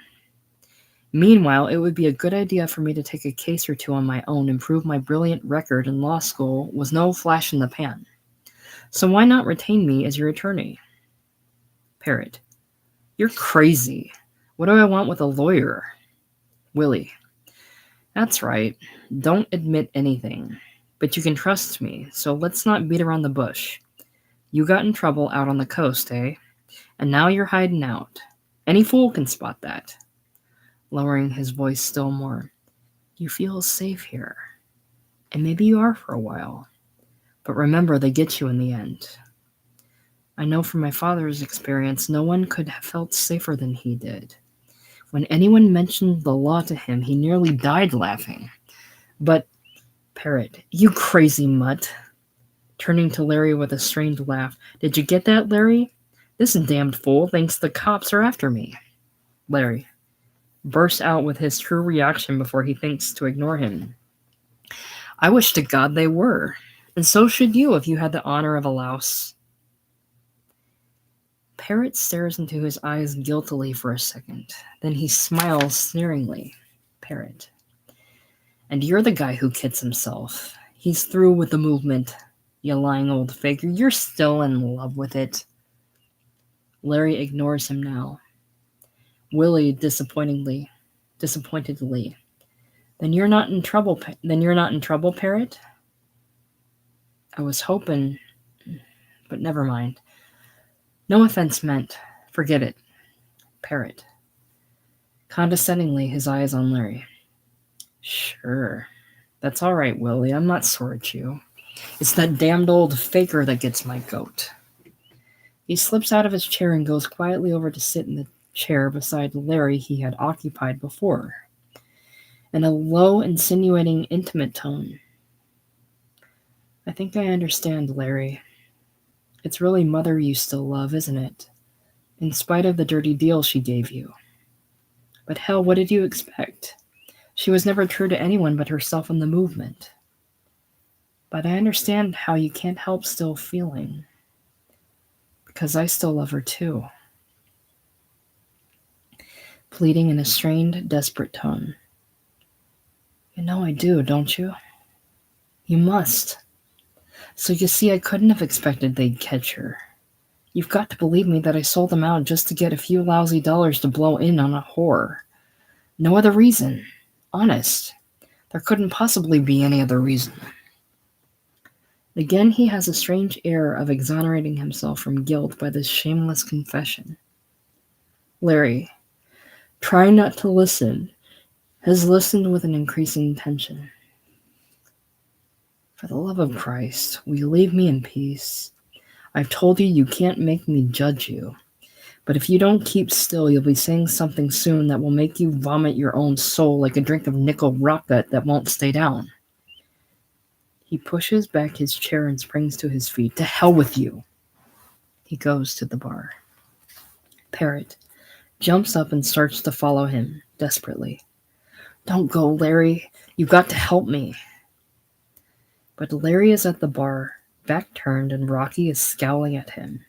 Meanwhile, it would be a good idea for me to take a case or two on my own and prove my brilliant record in law school was no flash in the pan. So why not retain me as your attorney? Parrot. You're crazy. What do I want with a lawyer? Willie. That's right. Don't admit anything. But you can trust me, so let's not beat around the bush. You got in trouble out on the coast, eh? And now you're hiding out. Any fool can spot that. Lowering his voice still more. You feel safe here. And maybe you are for a while. But remember, they get you in the end. I know from my father's experience, no one could have felt safer than he did. When anyone mentioned the law to him, he nearly died laughing. But, Parrot, you crazy mutt. Turning to Larry with a strained laugh. Did you get that, Larry? This damned fool thinks the cops are after me. Larry bursts out with his true reaction before he thinks to ignore him. I wish to God they were. And so should you if you had the honor of a louse. Parrot stares into his eyes guiltily for a second. Then he smiles sneeringly. Parrot. And you're the guy who kids himself. He's through with the movement. You lying old figure. You're still in love with it. Larry ignores him now. Willie disappointedly. Then you're not in trouble, Parrot? I was hoping, but never mind. No offense meant. Forget it. Parrot. Condescendingly, his eyes on Larry. Sure. That's all right, Willie. I'm not sore at you. It's that damned old faker that gets my goat. He slips out of his chair and goes quietly over to sit in the chair beside Larry he had occupied before. In a low, insinuating, intimate tone. I think I understand, Larry. It's really Mother you still love, isn't it? In spite of the dirty deal she gave you. But hell, what did you expect? She was never true to anyone but herself and the movement. But I understand how you can't help still feeling. Because I still love her too. Pleading in a strained, desperate tone. You know I do, don't you? You must. So you see, I couldn't have expected they'd catch her. You've got to believe me that I sold them out just to get a few lousy dollars to blow in on a whore. No other reason. Honest. There couldn't possibly be any other reason. Again, he has a strange air of exonerating himself from guilt by this shameless confession. Larry, trying not to listen, has listened with an increasing tension. For the love of Christ, will you leave me in peace? I've told you you can't make me judge you. But if you don't keep still, you'll be saying something soon that will make you vomit your own soul like a drink of nickel rocket that won't stay down. He pushes back his chair and springs to his feet. To hell with you! He goes to the bar. Parrot jumps up and starts to follow him, desperately. Don't go, Larry. You've got to help me. But Larry is at the bar, back turned, and Rocky is scowling at him.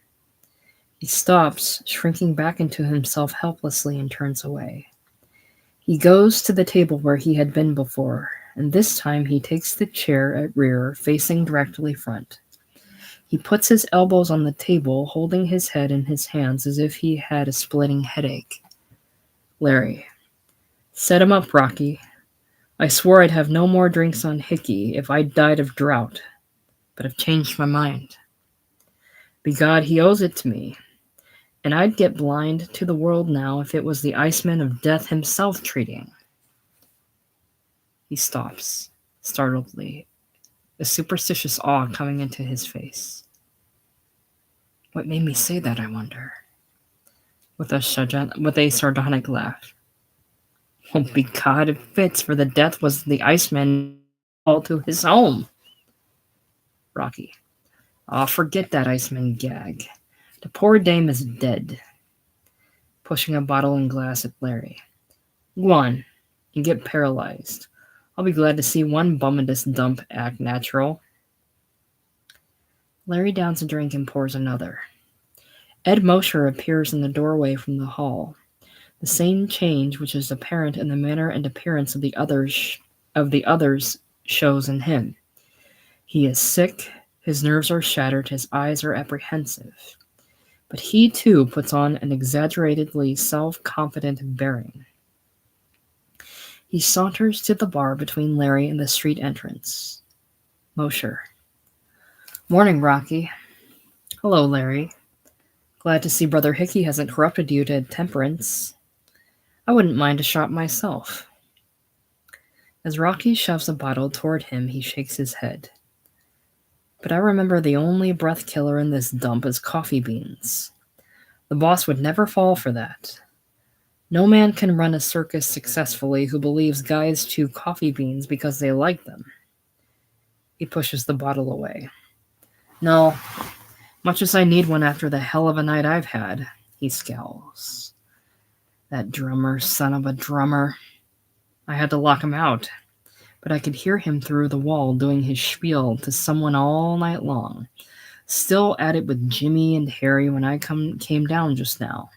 He stops, shrinking back into himself helplessly, and turns away. He goes to the table where he had been before, and this time he takes the chair at rear, facing directly front. He puts his elbows on the table, holding his head in his hands as if he had a splitting headache. Larry. Set him up, Rocky. I swore I'd have no more drinks on Hickey if I died of drought, but I've changed my mind. Begod, he owes it to me, and I'd get blind to the world now if it was the Iceman of Death himself treating. He stops, startledly, a superstitious awe coming into his face. What made me say that, I wonder? With a sardonic laugh. Oh, begod, it fits, for the death was the Iceman all to his home. Rocky. Ah, forget that Iceman gag. The poor dame is dead. Pushing a bottle and glass at Larry. Go on, and get paralyzed. I'll be glad to see one bum in this dump act natural. Larry downs a drink and pours another. Ed Mosher appears in the doorway from the hall. The same change which is apparent in the manner and appearance of the others shows in him. He is sick, his nerves are shattered, his eyes are apprehensive. But he, too, puts on an exaggeratedly self-confident bearing. He saunters to the bar between Larry and the street entrance. Mosher. Morning, Rocky. Hello, Larry. Glad to see Brother Hickey hasn't corrupted you to temperance. I wouldn't mind a shot myself. As Rocky shoves a bottle toward him, he shakes his head. But I remember the only breath killer in this dump is coffee beans. The boss would never fall for that. No man can run a circus successfully who believes guys chew coffee beans because they like them. He pushes the bottle away. No, much as I need one after the hell of a night I've had, he scowls. That drummer, son of a drummer. I had to lock him out, but I could hear him through the wall doing his spiel to someone all night long, still at it with Jimmy and Harry when I came down just now.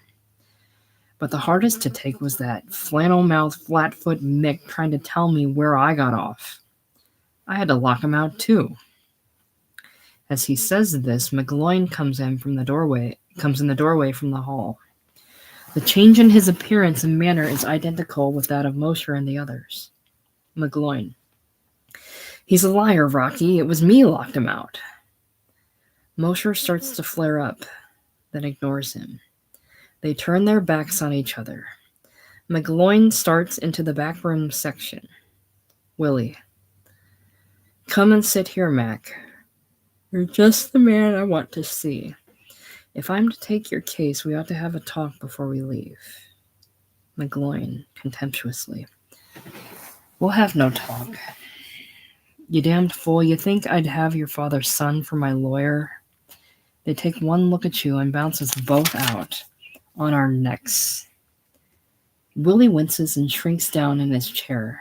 But the hardest to take was that flannel-mouthed, flat-foot Mick trying to tell me where I got off. I had to lock him out, too. As he says this, McGloin comes in the doorway from the hall. The change in his appearance and manner is identical with that of Mosher and the others. McGloin. He's a liar, Rocky. It was me who locked him out. Mosher starts to flare up, then ignores him. They turn their backs on each other. McGloin starts into the backroom section. Willie. Come and sit here, Mac. You're just the man I want to see. If I'm to take your case, we ought to have a talk before we leave. McGloin, contemptuously. We'll have no talk. You damned fool, you think I'd have your father's son for my lawyer? They take one look at you and bounce us both out on our necks. Willie winces and shrinks down in his chair.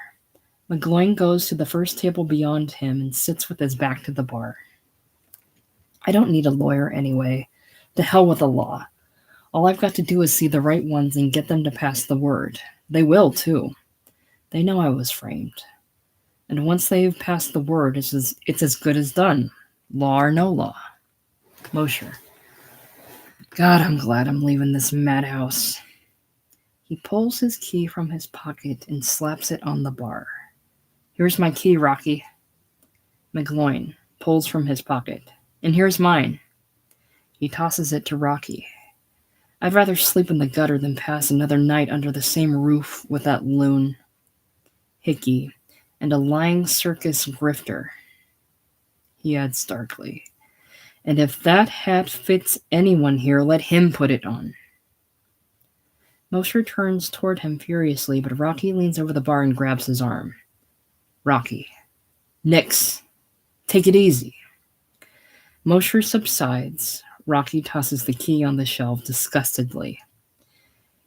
McGloin goes to the first table beyond him and sits with his back to the bar. I don't need a lawyer anyway. To hell with the law. All I've got to do is see the right ones and get them to pass the word. They will, too. They know I was framed. And once they've passed the word, it's as good as done. Law or no law. Mosher. God, I'm glad I'm leaving this madhouse. He pulls his key from his pocket and slaps it on the bar. Here's my key, Rocky. McGloin pulls from his pocket. And here's mine. He tosses it to Rocky. I'd rather sleep in the gutter than pass another night under the same roof with that loon. Hickey, and a lying circus grifter. He adds darkly. And if that hat fits anyone here, let him put it on. Mosher turns toward him furiously, but Rocky leans over the bar and grabs his arm. Rocky. Nix. Take it easy. Mosher subsides. Rocky tosses the key on the shelf disgustedly.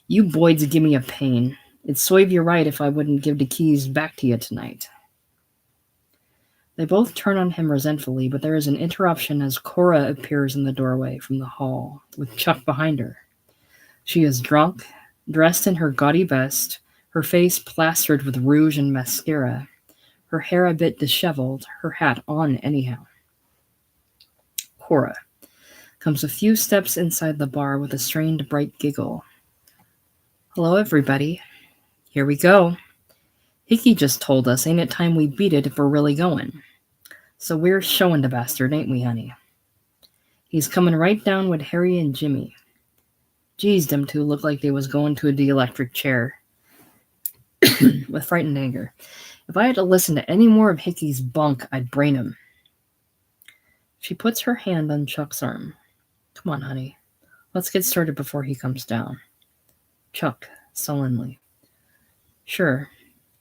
You boys give me a pain. It'd serve you right if I wouldn't give the keys back to you tonight. They both turn on him resentfully, but there is an interruption as Cora appears in the doorway from the hall, with Chuck behind her. She is drunk, dressed in her gaudy best, her face plastered with rouge and mascara, her hair a bit disheveled, her hat on anyhow. Cora comes a few steps inside the bar with a strained, bright giggle. Hello, everybody. Here we go. Hickey just told us, ain't it time we beat it if we're really going? So we're showing the bastard, ain't we, honey? He's coming right down with Harry and Jimmy. Geez, them two look like they was going to the electric chair. With frightened anger. If I had to listen to any more of Hickey's bunk, I'd brain him. She puts her hand on Chuck's arm. Come on, honey. Let's get started before he comes down. Chuck, sullenly. Sure.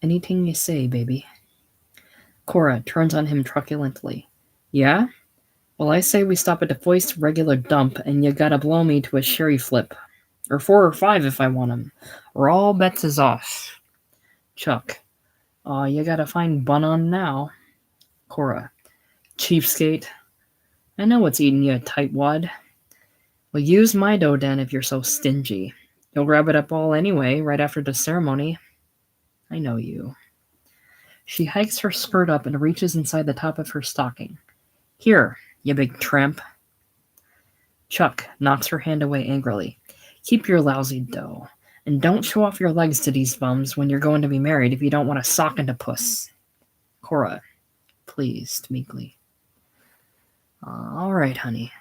Anything you say, baby. Cora turns on him truculently. Yeah? Well, I say we stop at the first regular dump, and you gotta blow me to a sherry flip. Or 4 or 5 if I want 'em. Or all bets is off. Chuck. Aw, you gotta find bun on now. Cora. Cheapskate. I know what's eating you, tightwad. Well, use my dough then if you're so stingy. You'll grab it up all anyway, right after the ceremony. I know you. She hikes her skirt up and reaches inside the top of her stocking. Here, you big tramp. Chuck knocks her hand away angrily. Keep your lousy dough. And don't show off your legs to these bums when you're going to be married if you don't want to sock into puss. Cora, pleased, meekly. All right, honey.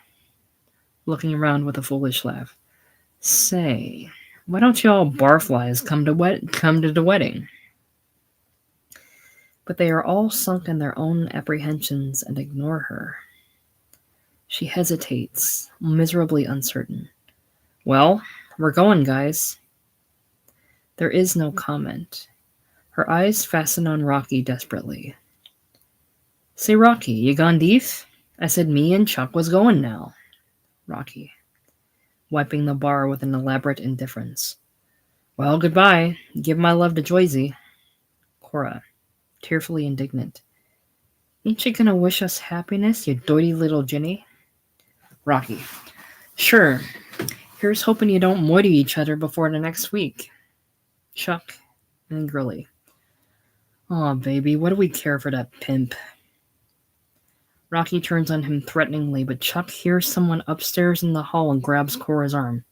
Looking around with a foolish laugh. Say, why don't you all barflies come to the wedding? But they are all sunk in their own apprehensions and ignore her. She hesitates, miserably uncertain. Well, we're going, guys. There is no comment. Her eyes fasten on Rocky desperately. Say, Rocky, you gone deef? I said me and Chuck was going now. Rocky, wiping the bar with an elaborate indifference. Well, goodbye. Give my love to Joyzy. Cora, tearfully indignant. Ain't you gonna wish us happiness, you doity little Ginny? Rocky, sure. Here's hoping you don't moity each other before the next week. Chuck, angrily. Aw, baby, what do we care for that pimp? Rocky turns on him threateningly, but Chuck hears someone upstairs in the hall and grabs Cora's arm.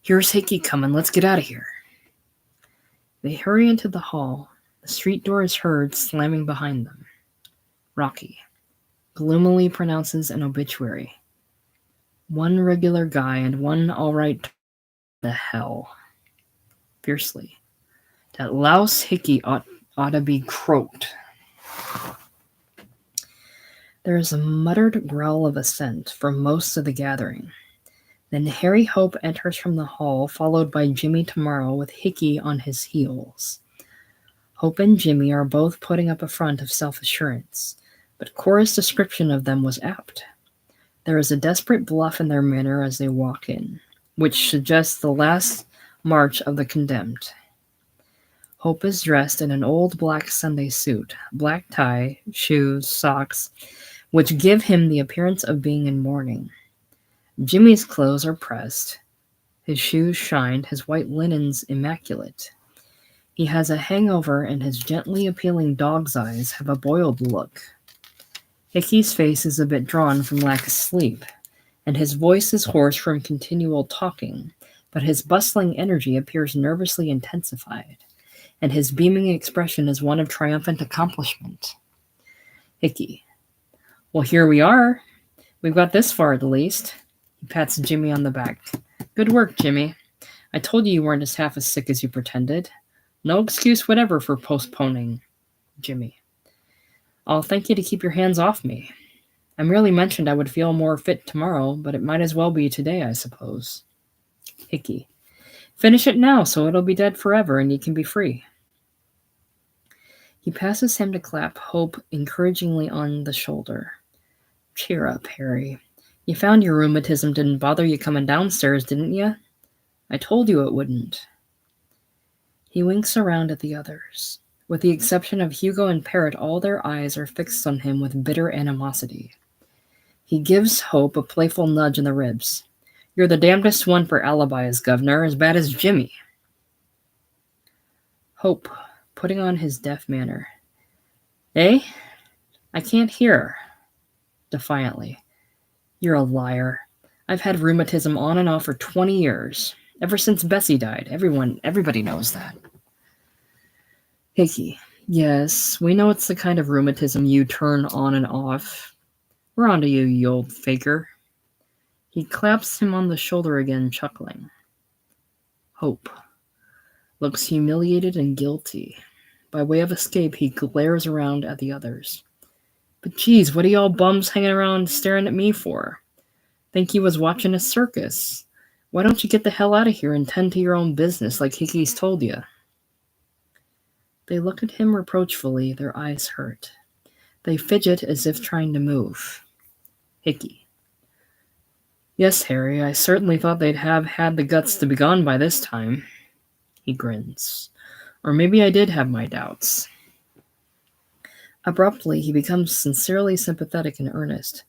Here's Hickey coming. Let's get out of here. They hurry into the hall. The street door is heard slamming behind them. Rocky gloomily pronounces an obituary. One regular guy and one all right the hell. Fiercely. That louse Hickey ought to be croaked. There is a muttered growl of assent from most of the gathering. Then Harry Hope enters from the hall, followed by Jimmy Tomorrow with Hickey on his heels. Hope and Jimmy are both putting up a front of self-assurance, but Cora's description of them was apt. There is a desperate bluff in their manner as they walk in, which suggests the last march of the condemned. Hope is dressed in an old black Sunday suit, black tie, shoes, socks, which give him the appearance of being in mourning. Jimmy's clothes are pressed, his shoes shined, his white linens immaculate. He has a hangover, and his gently appealing dog's eyes have a boiled look. Hickey's face is a bit drawn from lack of sleep, and his voice is hoarse from continual talking, but his bustling energy appears nervously intensified, and his beaming expression is one of triumphant accomplishment. Hickey. Well, here we are. We've got this far at least. He pats Jimmy on the back. Good work, Jimmy. I told you weren't as half as sick as you pretended. No excuse whatever for postponing. Jimmy. I'll thank you to keep your hands off me. I merely mentioned I would feel more fit tomorrow, but it might as well be today, I suppose. Hickey. Finish it now, so it'll be dead forever and you can be free. He passes him to clap Hope encouragingly on the shoulder. Cheer up, Harry. You found your rheumatism didn't bother you coming downstairs, didn't you? I told you it wouldn't. He winks around at the others. With the exception of Hugo and Parrot, all their eyes are fixed on him with bitter animosity. He gives Hope a playful nudge in the ribs. You're the damnedest one for alibis, Governor, as bad as Jimmy. Hope, putting on his deaf manner. Eh? I can't hear. Defiantly. You're a liar. I've had rheumatism on and off for 20 years. Ever since Bessie died. Everybody knows that. Hickey. Yes, we know it's the kind of rheumatism you turn on and off. We're on to you, you old faker. He claps him on the shoulder again, chuckling. Hope looks humiliated and guilty. By way of escape, he glares around at the others. But geez, what are y'all bums hanging around staring at me for? Think you was watching a circus? Why don't you get the hell out of here and tend to your own business like Hickey's told you? They look at him reproachfully, their eyes hurt. They fidget as if trying to move. Hickey. Yes, Harry, I certainly thought they'd have had the guts to be gone by this time. He grins. Or maybe I did have my doubts. Abruptly, he becomes sincerely sympathetic and earnest.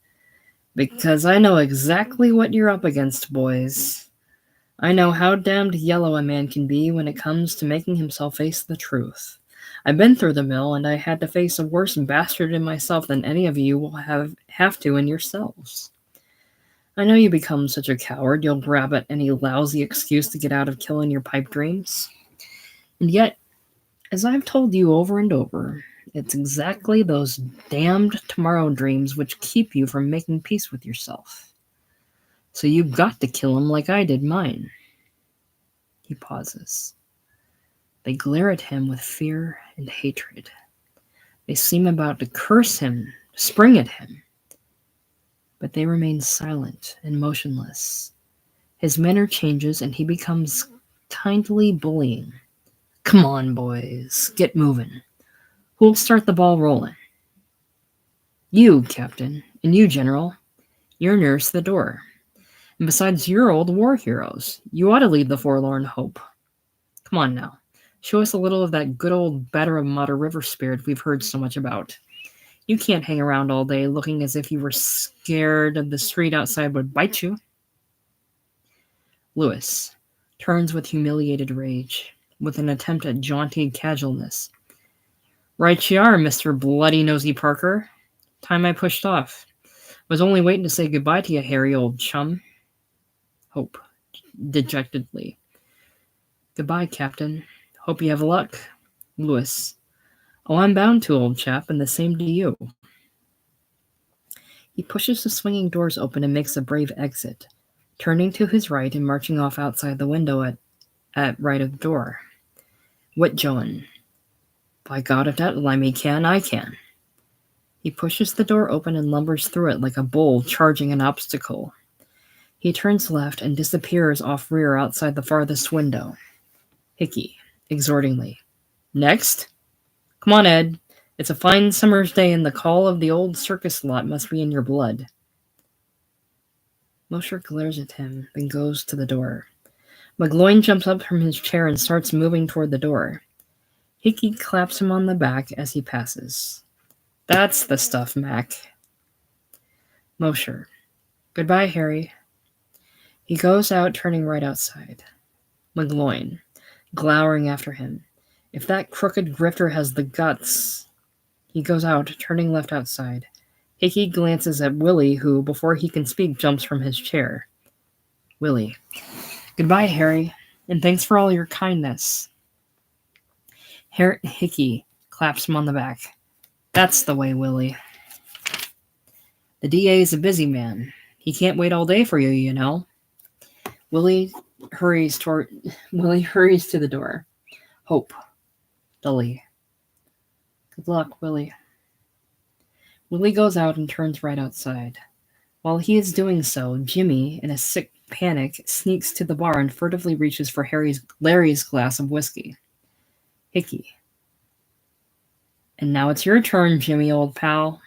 Because I know exactly what you're up against, boys. I know how damned yellow a man can be when it comes to making himself face the truth. I've been through the mill, and I had to face a worse bastard in myself than any of you will have to in yourselves. I know you become such a coward, you'll grab at any lousy excuse to get out of killing your pipe dreams. And yet, as I've told you over and over, it's exactly those damned tomorrow dreams which keep you from making peace with yourself. So you've got to kill him like I did mine. He pauses. They glare at him with fear and hatred. They seem about to curse him, spring at him. But they remain silent and motionless. His manner changes and he becomes kindly bullying. Come on, boys, get moving. Who'll start the ball rolling? You, Captain, and you, General. You're nearest the door. And besides, you're old war heroes. You ought to lead the forlorn hope. Come on now. Show us a little of that good old Batter of Mudder River spirit we've heard so much about. You can't hang around all day looking as if you were scared of the street outside would bite you. Lewis turns with humiliated rage, with an attempt at jaunty casualness. Right you are, Mr. Bloody Nosy Parker. Time I pushed off. Was only waiting to say goodbye to you, Harry, old chum. Hope, dejectedly. Goodbye, Captain. Hope you have luck. Lewis. Oh, I'm bound to, old chap, and the same to you. He pushes the swinging doors open and makes a brave exit, turning to his right and marching off outside the window at right of the door. What, Joan? By God, if that limey can, I can. He pushes the door open and lumbers through it like a bull charging an obstacle. He turns left and disappears off rear outside the farthest window. Hickey, exhortingly. Next? Come on, Ed. It's a fine summer's day and the call of the old circus lot must be in your blood. Mosher glares at him, then goes to the door. McGloin jumps up from his chair and starts moving toward the door. Hickey claps him on the back as he passes. That's the stuff, Mac. Mosher. Goodbye, Harry. He goes out, turning right outside. McGloin, glowering after him. If that crooked grifter has the guts... He goes out, turning left outside. Hickey glances at Willie, who, before he can speak, jumps from his chair. Willie. Goodbye, Harry, and thanks for all your kindness. Hickey claps him on the back. That's the way, Willie. The DA is a busy man. He can't wait all day for you, you know. Willie hurries to the door. Hope. Dully. Good luck, Willie. Willie goes out and turns right outside. While he is doing so, Jimmy, in a sick panic, sneaks to the bar and furtively reaches for Larry's glass of whiskey. Hickey. And now it's your turn, Jimmy, old pal.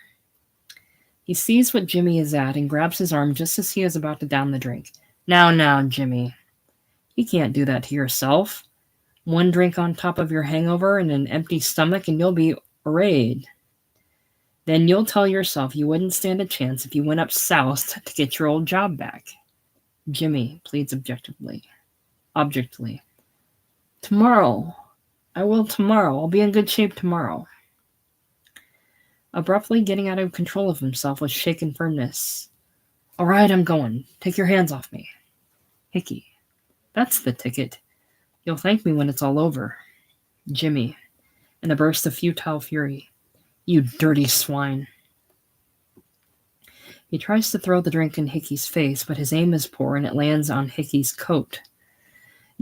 He sees what Jimmy is at and grabs his arm just as he is about to down the drink. Now, Jimmy. You can't do that to yourself. One drink on top of your hangover and an empty stomach and you'll be arrayed. Then you'll tell yourself you wouldn't stand a chance if you went up south to get your old job back. Jimmy pleads objectively. Tomorrow, I will tomorrow. I'll be in good shape tomorrow. Abruptly getting out of control of himself with shaken firmness. All right, I'm going. Take your hands off me. Hickey. That's the ticket. You'll thank me when it's all over. Jimmy, in a burst of futile fury. You dirty swine. He tries to throw the drink in Hickey's face, but his aim is poor and it lands on Hickey's coat.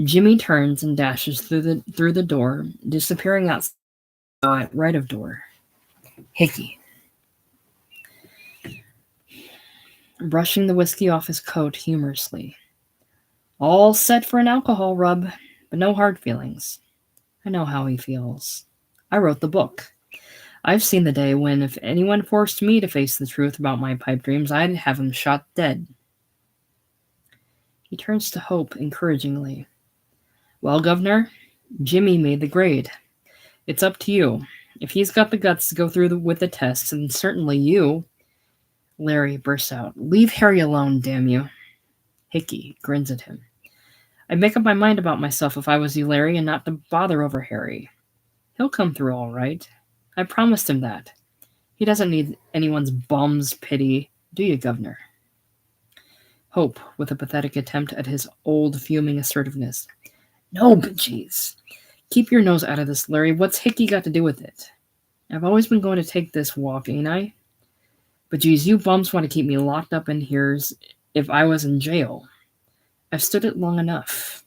Jimmy turns and dashes through the door, disappearing outside right of door. Hickey. Brushing the whiskey off his coat humorously. All set for an alcohol rub, but no hard feelings. I know how he feels. I wrote the book. I've seen the day when if anyone forced me to face the truth about my pipe dreams, I'd have him shot dead. He turns to Hope encouragingly. Well, Governor, Jimmy made the grade. It's up to you. If he's got the guts to go through with the tests, and certainly you. Larry bursts out. Leave Harry alone, damn you. Hickey grins at him. I'd make up my mind about myself if I was you, Larry, and not to bother over Harry. He'll come through all right. I promised him that. He doesn't need anyone's bum's pity, do you, Governor? Hope, with a pathetic attempt at his old fuming assertiveness. No, bejeez. Keep your nose out of this, Larry. What's Hickey got to do with it? I've always been going to take this walk, ain't I? But geez, you bums want to keep me locked up in here as if I was in jail. I've stood it long enough.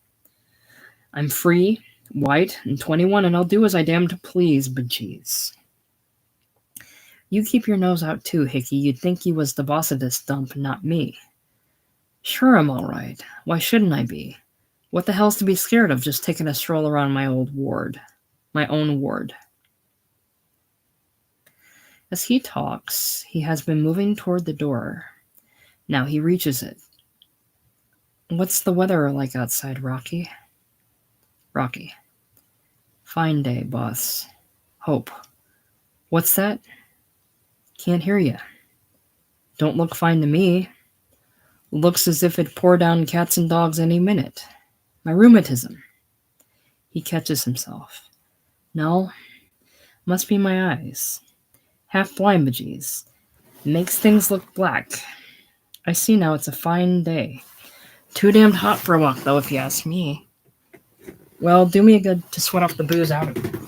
I'm free, white, and 21, and I'll do as I damn to please, bejeez. You keep your nose out too, Hickey. You'd think you was the boss of this dump, not me. Sure, I'm all right. Why shouldn't I be? What the hell's to be scared of just taking a stroll around my old ward? My own ward. As he talks, he has been moving toward the door. Now he reaches it. What's the weather like outside, Rocky? Rocky. Fine day, boss. Hope. What's that? Can't hear you. Don't look fine to me. Looks as if it'd pour down cats and dogs any minute. My rheumatism. He catches himself. No, must be my eyes. Half blind, bejeez. Makes things look black. I see now it's a fine day. Too damned hot for a walk, though, if you ask me. Well, do me a good to sweat off the booze out of it.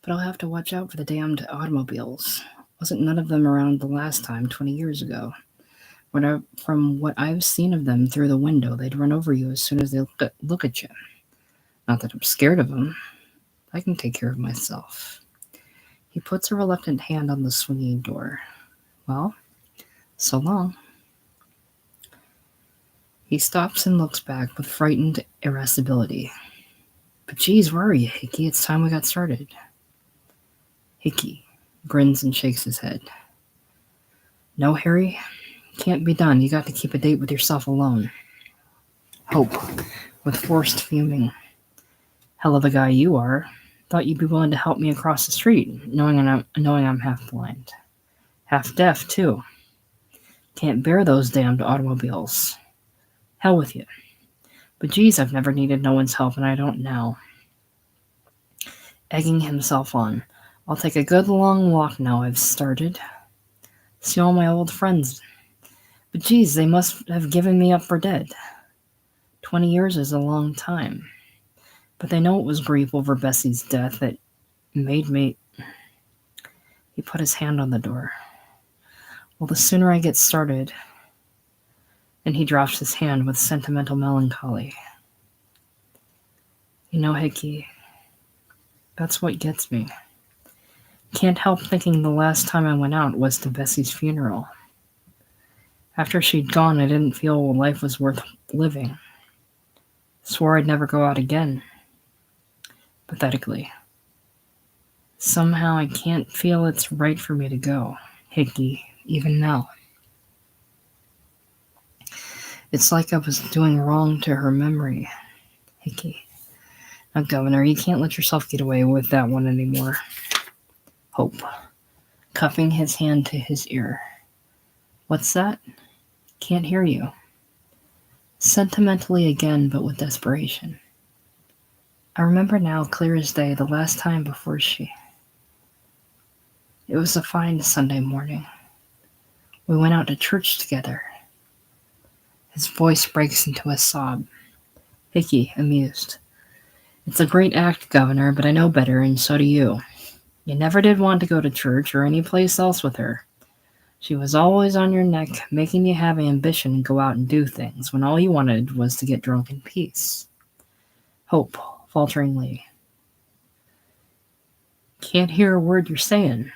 But I'll have to watch out for the damned automobiles. Wasn't none of them around the last time, 20 years ago? From what I've seen of them through the window, they'd run over you as soon as they look at you. Not that I'm scared of them. I can take care of myself. He puts a reluctant hand on the swinging door. Well, so long. He stops and looks back with frightened irascibility. But geez, where are you, Hickey? It's time we got started. Hickey grins and shakes his head. No, Harry, can't be done. You got to keep a date with yourself alone. Hope, with forced fuming. Hell of a guy you are. Thought you'd be willing to help me across the street, knowing I'm half blind. Half deaf, too. Can't bear those damned automobiles. Hell with you. But geez, I've never needed no one's help, and I don't now. Egging himself on. I'll take a good long walk now I've started. See all my old friends. But geez, they must have given me up for dead. 20 years is a long time. But they know it was grief over Bessie's death that made me... He put his hand on the door. Well, the sooner I get started... And he drops his hand with sentimental melancholy. You know, Hickey, that's what gets me. Can't help thinking the last time I went out was to Bessie's funeral. After she'd gone, I didn't feel life was worth living. Swore I'd never go out again. Pathetically. Somehow I can't feel it's right for me to go, Hickey, even now. It's like I was doing wrong to her memory, Hickey. Now, Governor, you can't let yourself get away with that one anymore. Hope, cupping his hand to his ear. What's that? Can't hear you. Sentimentally again, but with desperation. I remember now, clear as day, the last time before she... It was a fine Sunday morning. We went out to church together. His voice breaks into a sob. Hickey, amused. It's a great act, Governor, but I know better, and so do you. You never did want to go to church or any place else with her. She was always on your neck, making you have ambition and go out and do things, when all you wanted was to get drunk in peace. Hope, falteringly. Can't hear a word you're saying.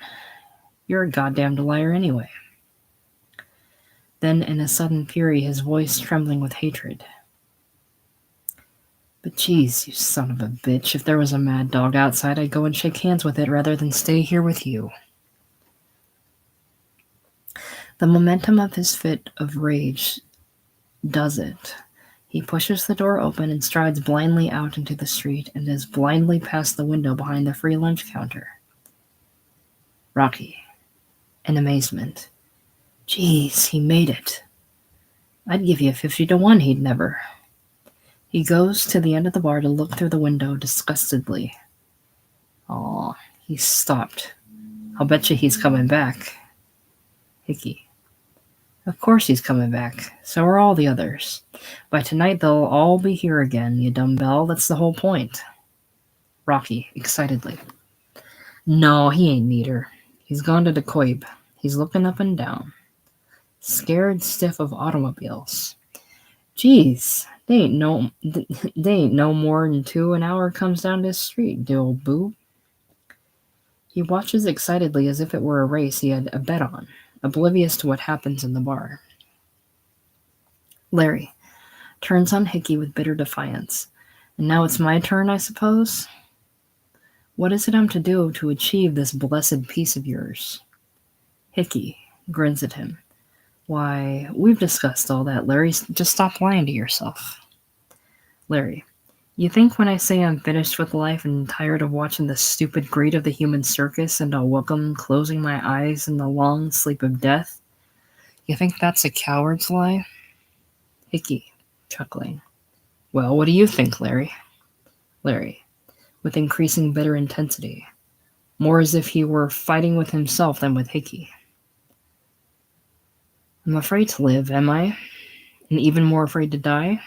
You're a goddamned liar anyway. Then, in a sudden fury, his voice trembling with hatred. But geez, you son of a bitch, if there was a mad dog outside, I'd go and shake hands with it rather than stay here with you. The momentum of his fit of rage does it. He pushes the door open and strides blindly out into the street and is blindly past the window behind the free lunch counter. Rocky, in amazement. Geez, he made it. I'd give you 50-1 he'd never. He goes to the end of the bar to look through the window disgustedly. Aw, he stopped. I'll bet you he's coming back. Hickey. Of course he's coming back. So are all the others. By tonight they'll all be here again, you dumbbell. That's the whole point. Rocky, excitedly. No, he ain't neither. He's gone to the Coib. He's looking up and down. Scared stiff of automobiles. Geez, they ain't no more than 2 an hour comes down this street, the old boob. He watches excitedly as if it were a race he had a bet on, oblivious to what happens in the bar. Larry turns on Hickey with bitter defiance. And now it's my turn, I suppose? What is it I'm to do to achieve this blessed peace of yours? Hickey grins at him. Why, we've discussed all that, Larry. Just stop lying to yourself. Larry, you think when I say I'm finished with life and tired of watching the stupid greed of the human circus and I'll welcome closing my eyes in the long sleep of death, you think that's a coward's lie? Hickey, chuckling. Well, what do you think, Larry? Larry, with increasing bitter intensity, more as if he were fighting with himself than with Hickey. I'm afraid to live, am I? And even more afraid to die?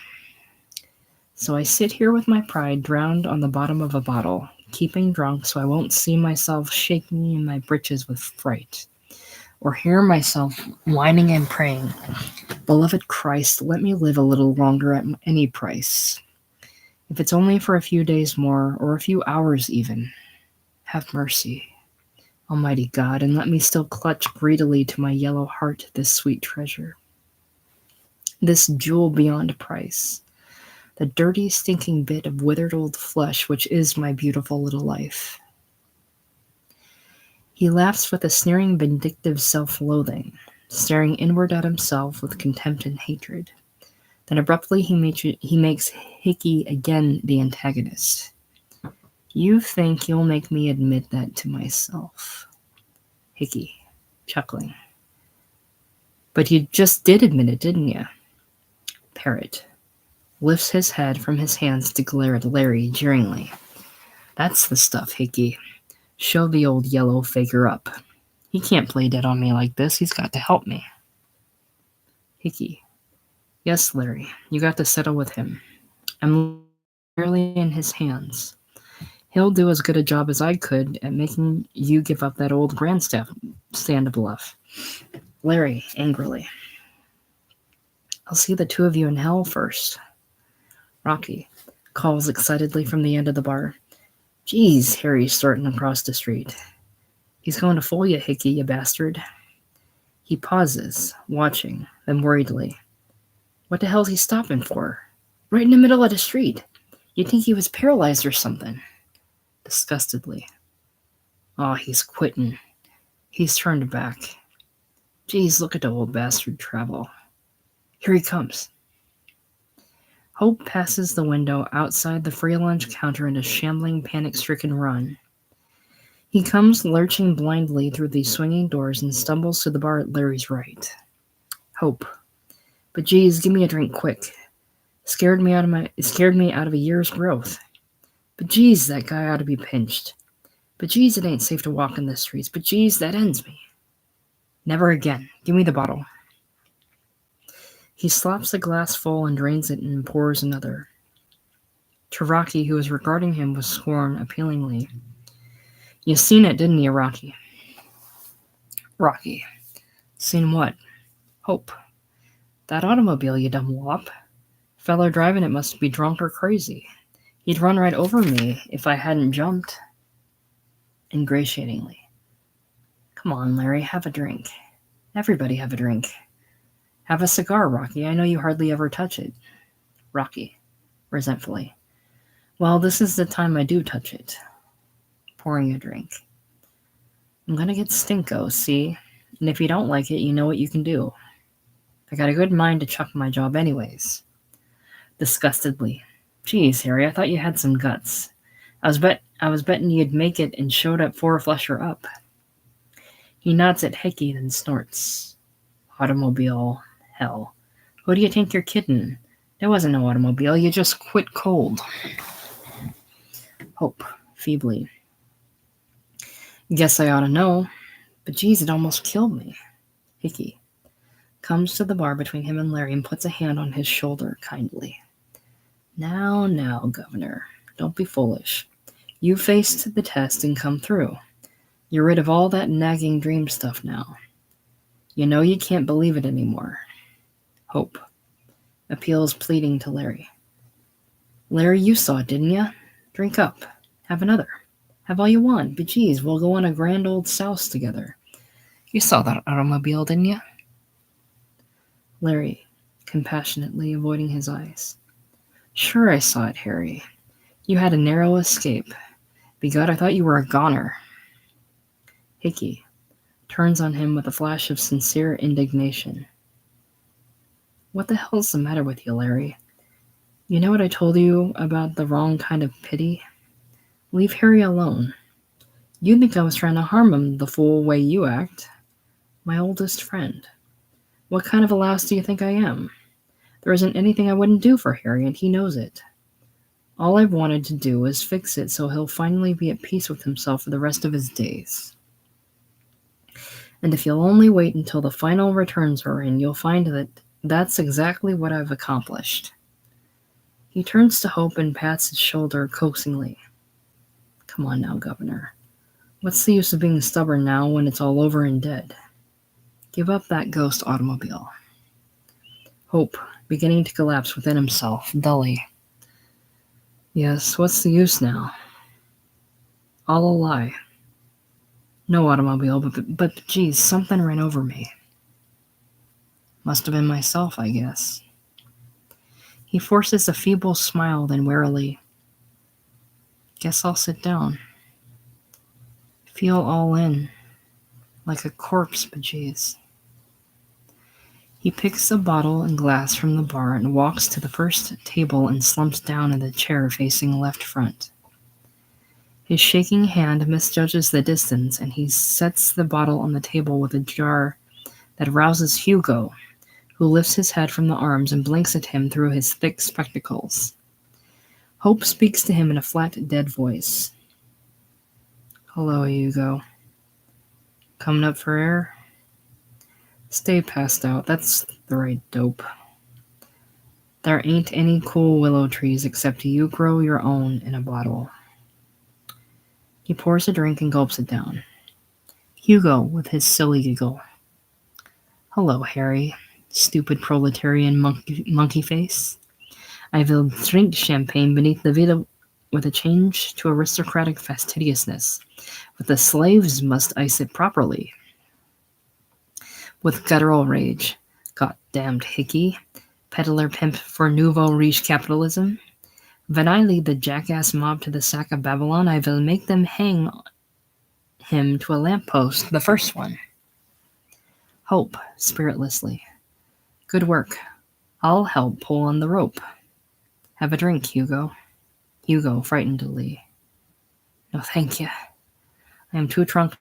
So I sit here with my pride drowned on the bottom of a bottle, keeping drunk so I won't see myself shaking in my breeches with fright, or hear myself whining and praying, Beloved Christ, let me live a little longer at any price. If it's only for a few days more, or a few hours even, have mercy, Almighty God, and let me still clutch greedily to my yellow heart this sweet treasure, this jewel beyond price, the dirty, stinking bit of withered old flesh which is my beautiful little life. He laughs with a sneering, vindictive self-loathing, staring inward at himself with contempt and hatred. Then abruptly he makes Hickey again the antagonist. You think you'll make me admit that to myself? Hickey, chuckling. But you just did admit it, didn't you? Parrot lifts his head from his hands to glare at Larry jeeringly. That's the stuff, Hickey. Show the old yellow faker up. He can't play dead on me like this. He's got to help me. Hickey. Yes, Larry, you got to settle with him. I'm merely in his hands. He'll do as good a job as I could at making you give up that old grandstand bluff. Larry, angrily. I'll see the two of you in hell first. Rocky calls excitedly from the end of the bar. Geez, Harry's starting across the street. He's going to fool you, Hickey, you bastard. He pauses, watching, then worriedly. What the hell's he stopping for? Right in the middle of the street. You'd think he was paralyzed or something. Disgustedly. Oh, he's quitting. He's turned back. Geez, look at the old bastard travel. Here he comes. Hope passes the window outside the free lunch counter in a shambling, panic-stricken run. He comes lurching blindly through the swinging doors and stumbles to the bar at Larry's right. Hope. But geez, give me a drink quick. Scared me out of a year's growth. But geez, that guy ought to be pinched. But geez, it ain't safe to walk in the streets. But geez, that ends me. Never again. Give me the bottle. He slops the glass full and drains it and pours another. To Rocky, who was regarding him with scorn appealingly. You seen it, didn't you, Rocky? Rocky. Seen what? Hope. That automobile, you dumb wop. Fellow driving it must be drunk or crazy. He'd run right over me if I hadn't jumped. Ingratiatingly. Come on, Larry, have a drink. Everybody have a drink. Have a cigar, Rocky. I know you hardly ever touch it. Rocky, resentfully. Well, this is the time I do touch it. Pouring a drink. I'm gonna get stinko, see? And if you don't like it, you know what you can do. I got a good mind to chuck my job anyways. Disgustedly. Geez, Harry, I thought you had some guts. I was betting you'd make it and showed up four flusher up. He nods at Hickey, then snorts. Automobile. Hell. Who do you think you're kidding? There wasn't no automobile. You just quit cold. Hope. Feebly. Guess I ought to know. But geez, it almost killed me. Hickey comes to the bar between him and Larry and puts a hand on his shoulder kindly. Now, Governor. Don't be foolish. You faced the test and come through. You're rid of all that nagging dream stuff now. You know you can't believe it anymore. Hope appeals pleading to Larry. Larry, you saw it, didn't you? Drink up. Have another. Have all you want. But geez, we'll go on a grand old souse together. You saw that automobile, didn't you? Larry, compassionately avoiding his eyes. Sure I saw it, Harry. You had a narrow escape. Begod, I thought you were a goner. Hickey turns on him with a flash of sincere indignation. What the hell's the matter with you, Larry? You know what I told you about the wrong kind of pity? Leave Harry alone. You think I was trying to harm him the fool way you act. My oldest friend. What kind of a louse do you think I am? There isn't anything I wouldn't do for Harry, and he knows it. All I've wanted to do is fix it so he'll finally be at peace with himself for the rest of his days. And if you'll only wait until the final returns are in, you'll find that that's exactly what I've accomplished. He turns to Hope and pats his shoulder coaxingly. Come on now, Governor. What's the use of being stubborn now when it's all over and dead? Give up that ghost automobile. Hope, beginning to collapse within himself, dully. Yes, what's the use now? All a lie. No automobile, but geez, something ran over me. Must have been myself, I guess. He forces a feeble smile, then wearily. Guess I'll sit down. Feel all in, like a corpse, but geez. He picks a bottle and glass from the bar and walks to the first table and slumps down in the chair facing left front. His shaking hand misjudges the distance, and he sets the bottle on the table with a jar that rouses Hugo, who lifts his head from the arms and blinks at him through his thick spectacles. Hope speaks to him in a flat, dead voice. Hello, Hugo. Coming up for air? Stay passed out. That's the right dope. There ain't any cool willow trees except you grow your own in a bottle. He pours a drink and gulps it down. Hugo, with his silly giggle. Hello, Harry, stupid proletarian monkey face. I will drink champagne beneath the villa with a change to aristocratic fastidiousness, but the slaves must ice it properly. With guttural rage. Goddamned hickey, peddler pimp for nouveau riche capitalism. When I lead the jackass mob to the sack of Babylon, I will make them hang him to a lamppost, the first one. Hope, spiritlessly. Good work. I'll help pull on the rope. Have a drink, Hugo. Hugo, frightenedly. No, thank you. I am too drunk.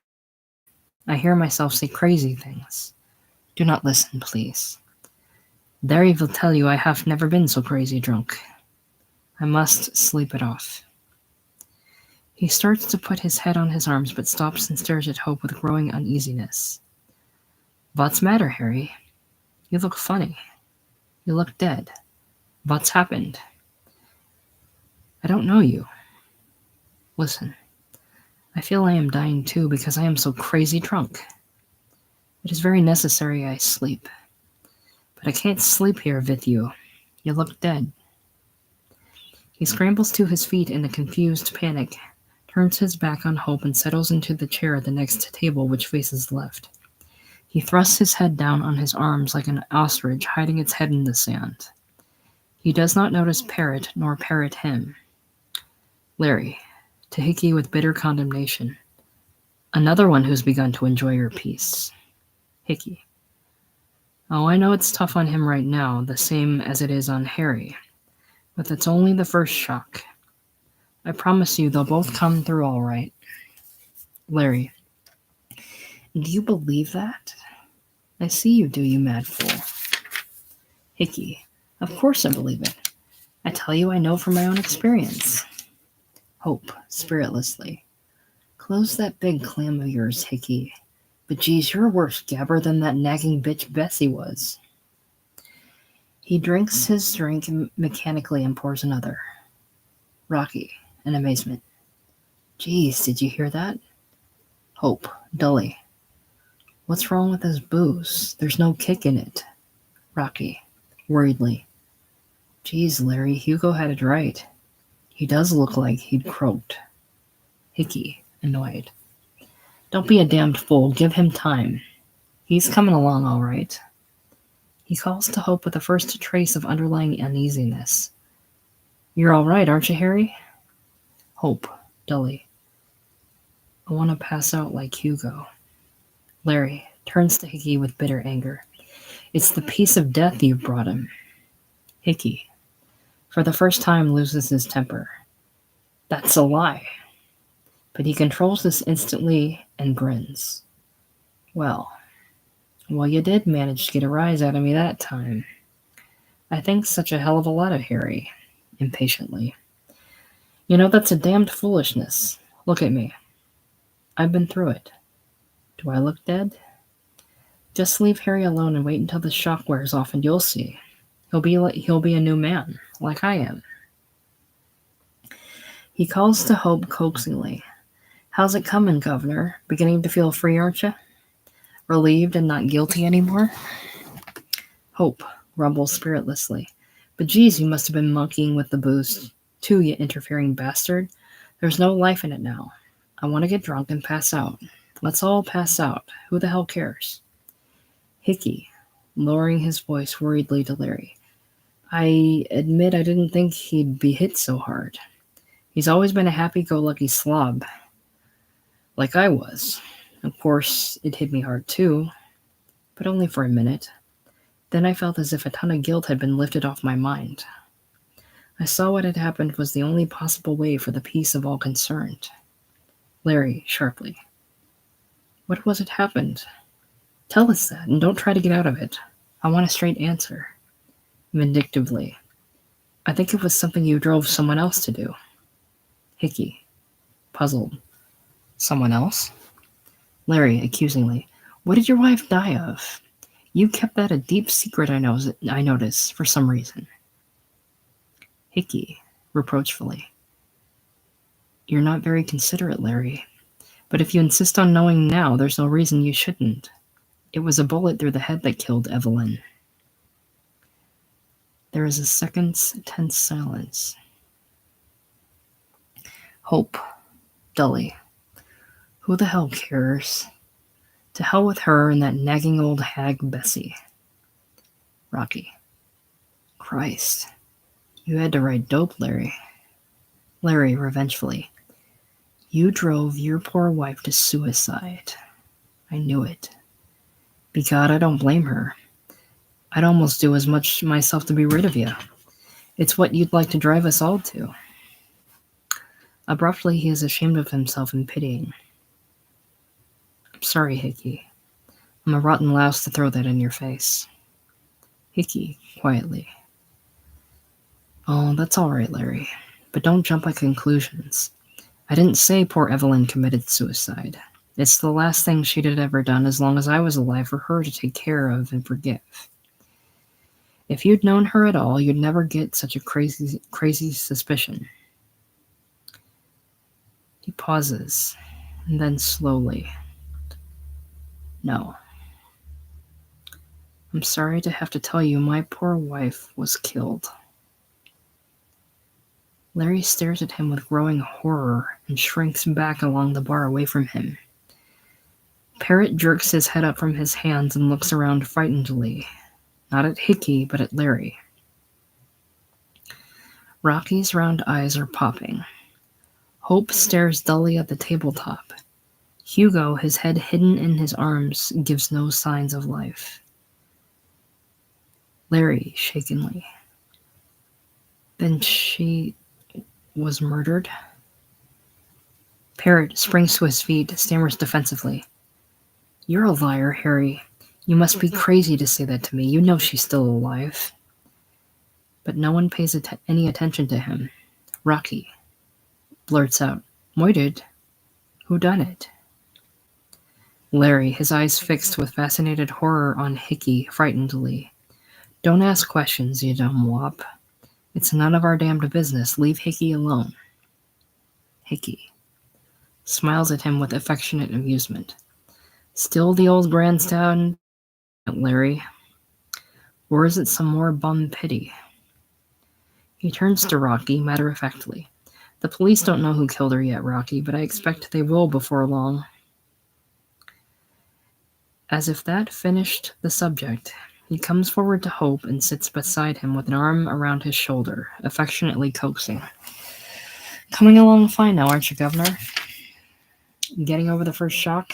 I hear myself say crazy things. Do not listen, please. There will tell you I have never been so crazy drunk. I must sleep it off. He starts to put his head on his arms, but stops and stares at Hope with growing uneasiness. What's matter, Harry? You look funny. You look dead. What's happened? I don't know you. Listen, I feel I am dying too because I am so crazy drunk. It is very necessary I sleep. But I can't sleep here with you. You look dead. He scrambles to his feet in a confused panic, turns his back on Hope, and settles into the chair at the next table, which faces left. He thrusts his head down on his arms like an ostrich hiding its head in the sand. He does not notice Parrot, nor Parrot him. Larry, to Hickey with bitter condemnation. Another one who's begun to enjoy your peace. Hickey. Oh, I know it's tough on him right now, the same as it is on Harry. But that's only the first shock. I promise you they'll both come through all right. Larry. Do you believe that? I see you do, you mad fool. Hickey. Of course I believe it. I tell you I know from my own experience. Hope, spiritlessly. Close that big clam of yours, Hickey. But geez, you're a worse gabber than that nagging bitch Bessie was. He drinks his drink mechanically and pours another. Rocky, in amazement. Geez, did you hear that? Hope, dully. What's wrong with this booze? There's no kick in it. Rocky, worriedly. Geez, Larry, Hugo had it right. He does look like he'd croaked. Hickey, annoyed. Don't be a damned fool. Give him time. He's coming along all right. He calls to Hope with the first trace of underlying uneasiness. You're all right, aren't you, Harry? Hope, dully. I want to pass out like Hugo. Larry turns to Hickey with bitter anger. It's the piece of death you've brought him. Hickey, for the first time, loses his temper. That's a lie. But he controls this instantly and grins. Well, you did manage to get a rise out of me that time. I think such a hell of a lot of Harry, impatiently. You know, that's a damned foolishness. Look at me. I've been through it. Do I look dead? Just leave Harry alone and wait until the shock wears off and you'll see. He'll be a new man, like I am. He calls to Hope coaxingly. How's it coming, Governor? Beginning to feel free, aren't you? Relieved and not guilty anymore? Hope rumbles spiritlessly. But geez, you must have been monkeying with the booze too, you interfering bastard. There's no life in it now. I want to get drunk and pass out. Let's all pass out. Who the hell cares? Hickey, lowering his voice worriedly to Larry. I admit I didn't think he'd be hit so hard. He's always been a happy-go-lucky slob, like I was. Of course, it hit me hard too, but only for a minute. Then I felt as if a ton of guilt had been lifted off my mind. I saw what had happened was the only possible way for the peace of all concerned. Larry, sharply. What was it happened? Tell us that, and don't try to get out of it. I want a straight answer. Vindictively. I think it was something you drove someone else to do. Hickey, puzzled. Someone else? Larry, accusingly. What did your wife die of? You kept that a deep secret, I notice, for some reason. Hickey, reproachfully. You're not very considerate, Larry. But if you insist on knowing now, there's no reason you shouldn't. It was a bullet through the head that killed Evelyn. There is a second's tense silence. Hope, dully. Who the hell cares? To hell with her and that nagging old hag Bessie. Rocky. Christ. You had to write dope, Larry. Larry, revengefully. You drove your poor wife to suicide. I knew it. Begod, I don't blame her. I'd almost do as much myself to be rid of you. It's what you'd like to drive us all to. Abruptly, he is ashamed of himself and pitying. I'm sorry, Hickey. I'm a rotten louse to throw that in your face. Hickey, quietly. Oh, that's all right, Larry. But don't jump at conclusions. I didn't say poor Evelyn committed suicide. It's the last thing she'd have ever done as long as I was alive for her to take care of and forgive. If you'd known her at all, you'd never get such a crazy suspicion. He pauses, and then slowly. No. I'm sorry to have to tell you my poor wife was killed. Larry stares at him with growing horror and shrinks back along the bar away from him. Parrott jerks his head up from his hands and looks around frightenedly, not at Hickey, but at Larry. Rocky's round eyes are popping. Hope stares dully at the tabletop. Hugo, his head hidden in his arms, gives no signs of life. Larry, shakenly. Then she was murdered? Parrott springs to his feet, stammers defensively. You're a liar, Harry. You must be crazy to say that to me. You know she's still alive. But no one pays any attention to him. Rocky blurts out, Moited? Who done it? Larry, his eyes fixed with fascinated horror on Hickey, frightenedly. Don't ask questions, you dumb wop. It's none of our damned business. Leave Hickey alone. Hickey smiles at him with affectionate amusement. Still the old grandstand, Larry? Or is it some more bum pity? He turns to Rocky, matter-of-factly. The police don't know who killed her yet, Rocky, but I expect they will before long. As if that finished the subject, he comes forward to Hope and sits beside him with an arm around his shoulder, affectionately coaxing. Coming along fine now, aren't you, Governor? Getting over the first shock?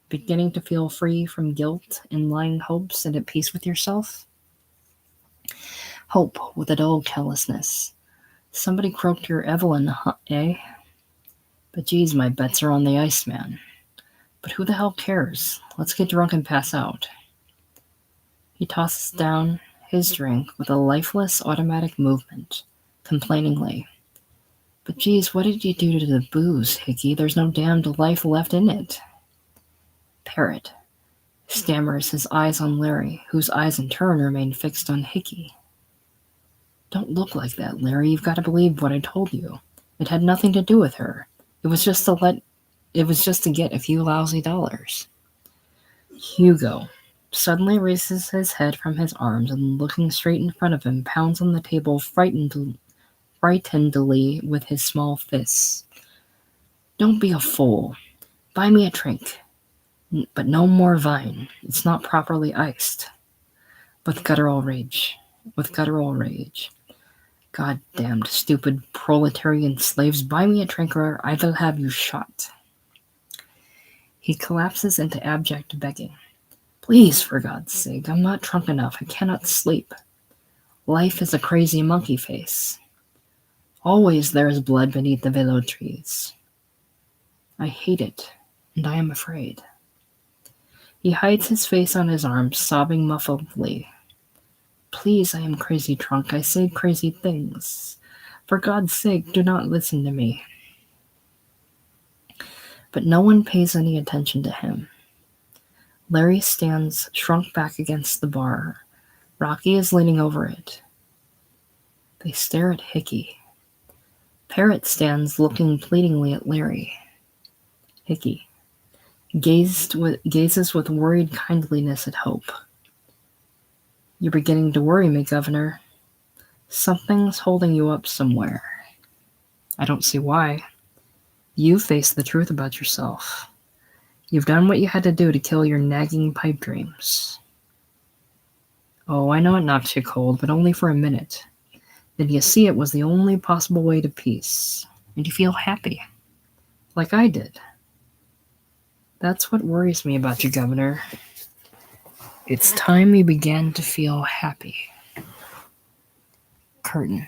Beginning to feel free from guilt and lying hopes and at peace with yourself? Hope, with a dull callousness. Somebody croaked your Evelyn, eh? But geez, my bets are on the Iceman. But who the hell cares? Let's get drunk and pass out. He tosses down his drink with a lifeless automatic movement, complainingly. But geez, what did you do to the booze, Hickey? There's no damned life left in it. Parrott stammers, his eyes on Larry, whose eyes in turn remain fixed on Hickey. Don't look like that, Larry. You've got to believe what I told you. It had nothing to do with her. It was just to get a few lousy dollars. Hugo suddenly raises his head from his arms and, looking straight in front of him, pounds on the table frightenedly with his small fists. Don't be a fool. Buy me a drink. But no more wine. It's not properly iced. With guttural rage. God-damned stupid proletarian slaves, buy me a drink or I will have you shot. He collapses into abject begging. Please, for God's sake, I'm not drunk enough. I cannot sleep. Life is a crazy monkey face. Always there is blood beneath the willow trees. I hate it, and I am afraid. He hides his face on his arms, sobbing muffledly. Please, I am crazy drunk. I say crazy things. For God's sake, do not listen to me. But no one pays any attention to him. Larry stands shrunk back against the bar. Rocky is leaning over it. They stare at Hickey. Parrot stands looking pleadingly at Larry. Hickey gazes with worried kindliness at Hope. You're beginning to worry me, Governor. Something's holding you up somewhere. I don't see why. You face the truth about yourself. You've done what you had to do to kill your nagging pipe dreams. Oh, I know it knocks you cold, but only for a minute. Then you see it was the only possible way to peace, and you feel happy, like I did. That's what worries me about you, Governor. It's time you began to feel happy. Curtain.